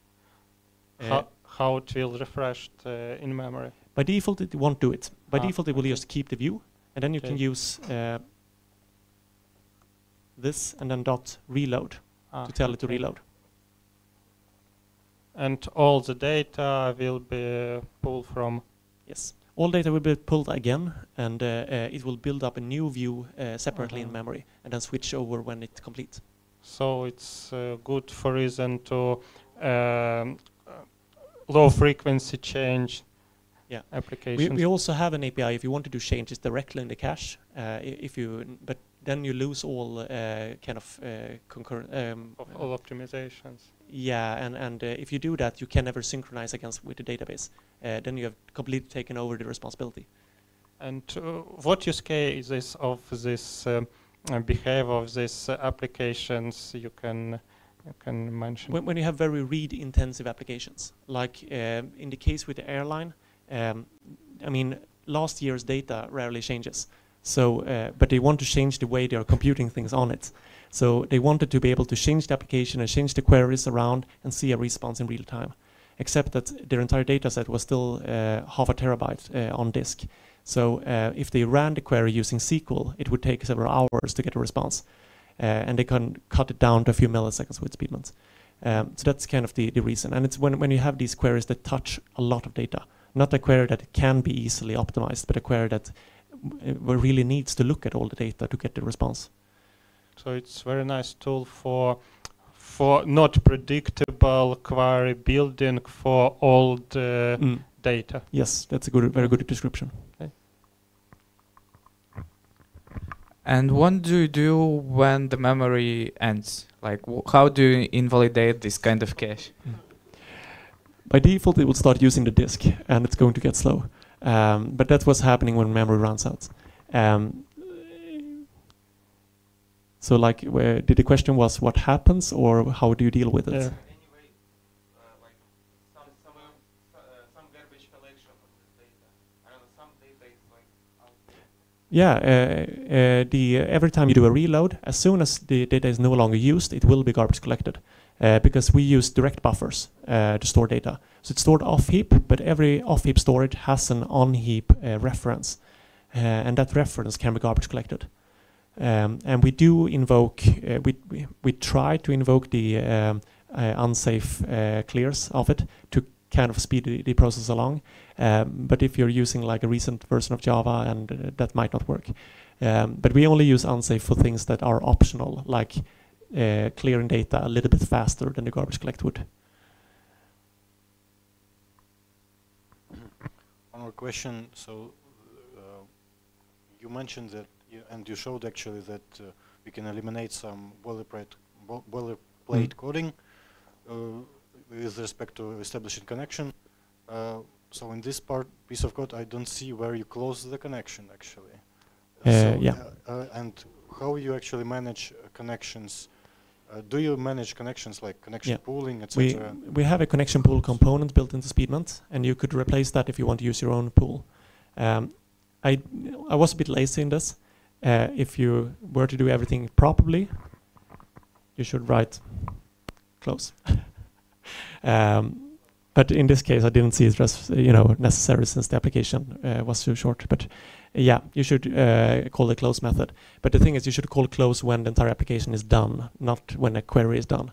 Speaker 2: How it will refresh in memory?
Speaker 1: By default, it won't do it. By default, it will just keep the view, and then you can use this and then .reload to tell it to reload.
Speaker 2: And all the data will be pulled from?
Speaker 1: Yes. All data will be pulled again, and it will build up a new view separately in memory, and then switch over when it completes.
Speaker 2: So it's good for reason to low frequency change applications.
Speaker 1: We also have an API if you want to do changes directly in the cache. But then you lose all kind of concurrent
Speaker 2: of all optimizations.
Speaker 1: Yeah, and if you do that, you can never synchronize against with the database. Then you have completely taken over the responsibility.
Speaker 2: And what use cases of this behavior of these applications you can mention?
Speaker 1: When you have very read-intensive applications, like in the case with the airline, I mean, last year's data rarely changes. So, but they want to change the way they are computing things on it. So they wanted to be able to change the application and change the queries around and see a response in real time. Except that their entire data set was still half a terabyte on disk. So if they ran the query using SQL, it would take several hours to get a response. And they can cut it down to a few milliseconds with Speedment. So that's kind of the reason. And it's when you have these queries that touch a lot of data. Not a query that can be easily optimized, but a query that really needs to look at all the data to get the response.
Speaker 2: So it's very nice tool for not predictable query building for old data.
Speaker 1: Yes, that's a very good description.
Speaker 2: Okay.
Speaker 4: And what do you do when the memory ends? Like, how do you invalidate this kind of cache?
Speaker 1: By default, it will start using the disk, and it's going to get slow. But that's what's happening when memory runs out. So, like, the question was what happens, or how do you deal with it?
Speaker 3: Anyway, like some garbage collection of this data. I don't know, some data is like out.
Speaker 1: Yeah, every time you do a reload, as soon as the data is no longer used, it will be garbage collected. Because we use direct buffers to store data. So it's stored off heap, but every off heap storage has an on heap reference. And that reference can be garbage collected. And we do invoke, we try to invoke the unsafe clears of it to kind of speed the process along. But if you're using like a recent version of Java, and that might not work. But we only use unsafe for things that are optional, like clearing data a little bit faster than the garbage collect would.
Speaker 6: One more question. So you mentioned that, and you showed actually that we can eliminate some boilerplate coding with respect to establishing connection. So in this piece of code, I don't see where you close the connection actually. And how you actually manage connections? Do you manage connections like connection pooling, etc.?
Speaker 1: We have a connection pool component built into Speedment, and you could replace that if you want to use your own pool. I was a bit lazy in this. If you were to do everything properly, you should write close. But in this case, I didn't see it as necessary since the application was too short. But Yeah, you should call the close method. But the thing is, you should call close when the entire application is done, not when a query is done.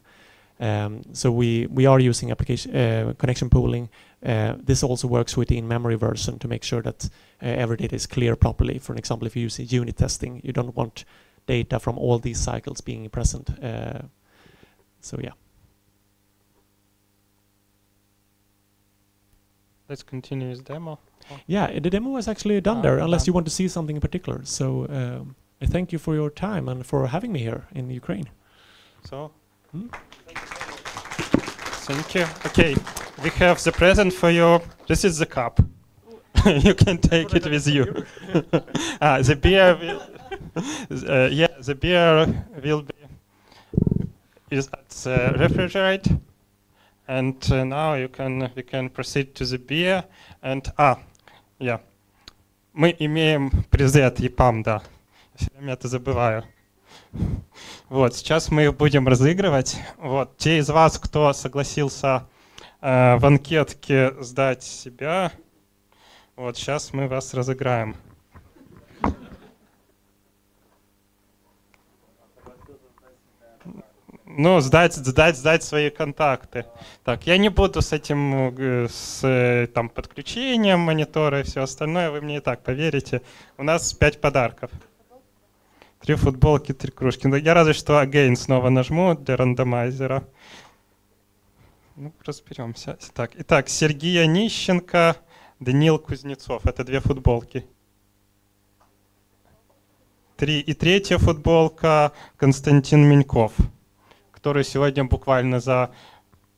Speaker 1: So we are using application connection pooling. This also works with the in-memory version to make sure that every data is clear properly. For an example, if you use unit testing, you don't want data from all these cycles being present. So yeah.
Speaker 2: Let's continue with demo.
Speaker 1: Yeah, the demo is actually done there, unless you want to see something in particular. So I thank you for your time and for having me here in Ukraine.
Speaker 2: So, thank you. Okay, we have the present for you. This is the cup. You can take it with you. The beer will, the beer will be is at the refrigerator. And now we can proceed to the beer. And, мы имеем призы от EPAM, да. Все время это забываю. Вот, сейчас мы их будем разыгрывать. Вот, те из вас, кто согласился в анкетке сдать себя, вот, сейчас мы вас разыграем. Ну, сдать свои контакты. Так, я не буду с этим, с там, подключением монитора и все остальное, вы мне и так поверите. У нас 5 подарков. 3 футболки, 3 кружки. Но я разве что Again снова нажму для рандомайзера. Ну, разберемся. Так, итак, Сергей Онищенко, Даниил Кузнецов. Это 2 футболки. 3. И 3-я футболка Константин Меньков, который сегодня буквально за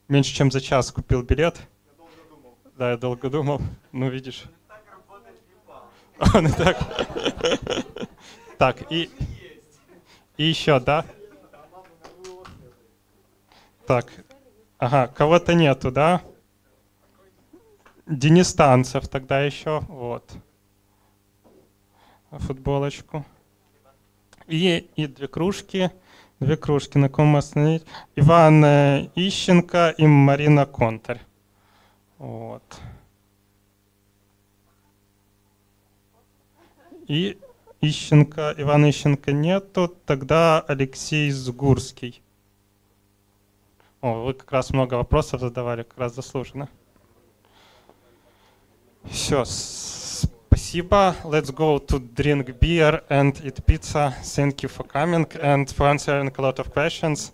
Speaker 2: меньше чем за час купил билет. Я долго думал. Да, я долго думал. Ну, видишь. Он и так. Так, и еще, да? Так, ага, кого-то нету, да? Денис Танцев тогда еще, вот. Футболочку. И 2 кружки. 2 кружки, на ком остановить? Иван Ищенко и Марина Контарь. Вот. И Ивана Ищенко нету, тогда Алексей Сгурский. О, вы как раз много вопросов задавали, как раз заслуженно. Все, спасибо. Let's go to drink beer and eat pizza. Thank you for coming and for answering a lot of questions.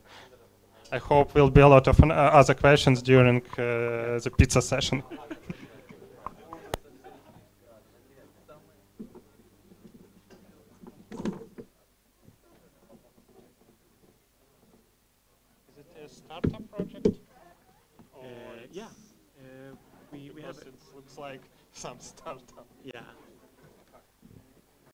Speaker 2: I hope will be a lot of other questions during the pizza session. Is it a startup project?
Speaker 1: Yeah, we have.
Speaker 2: It looks like some startup.
Speaker 1: Yeah.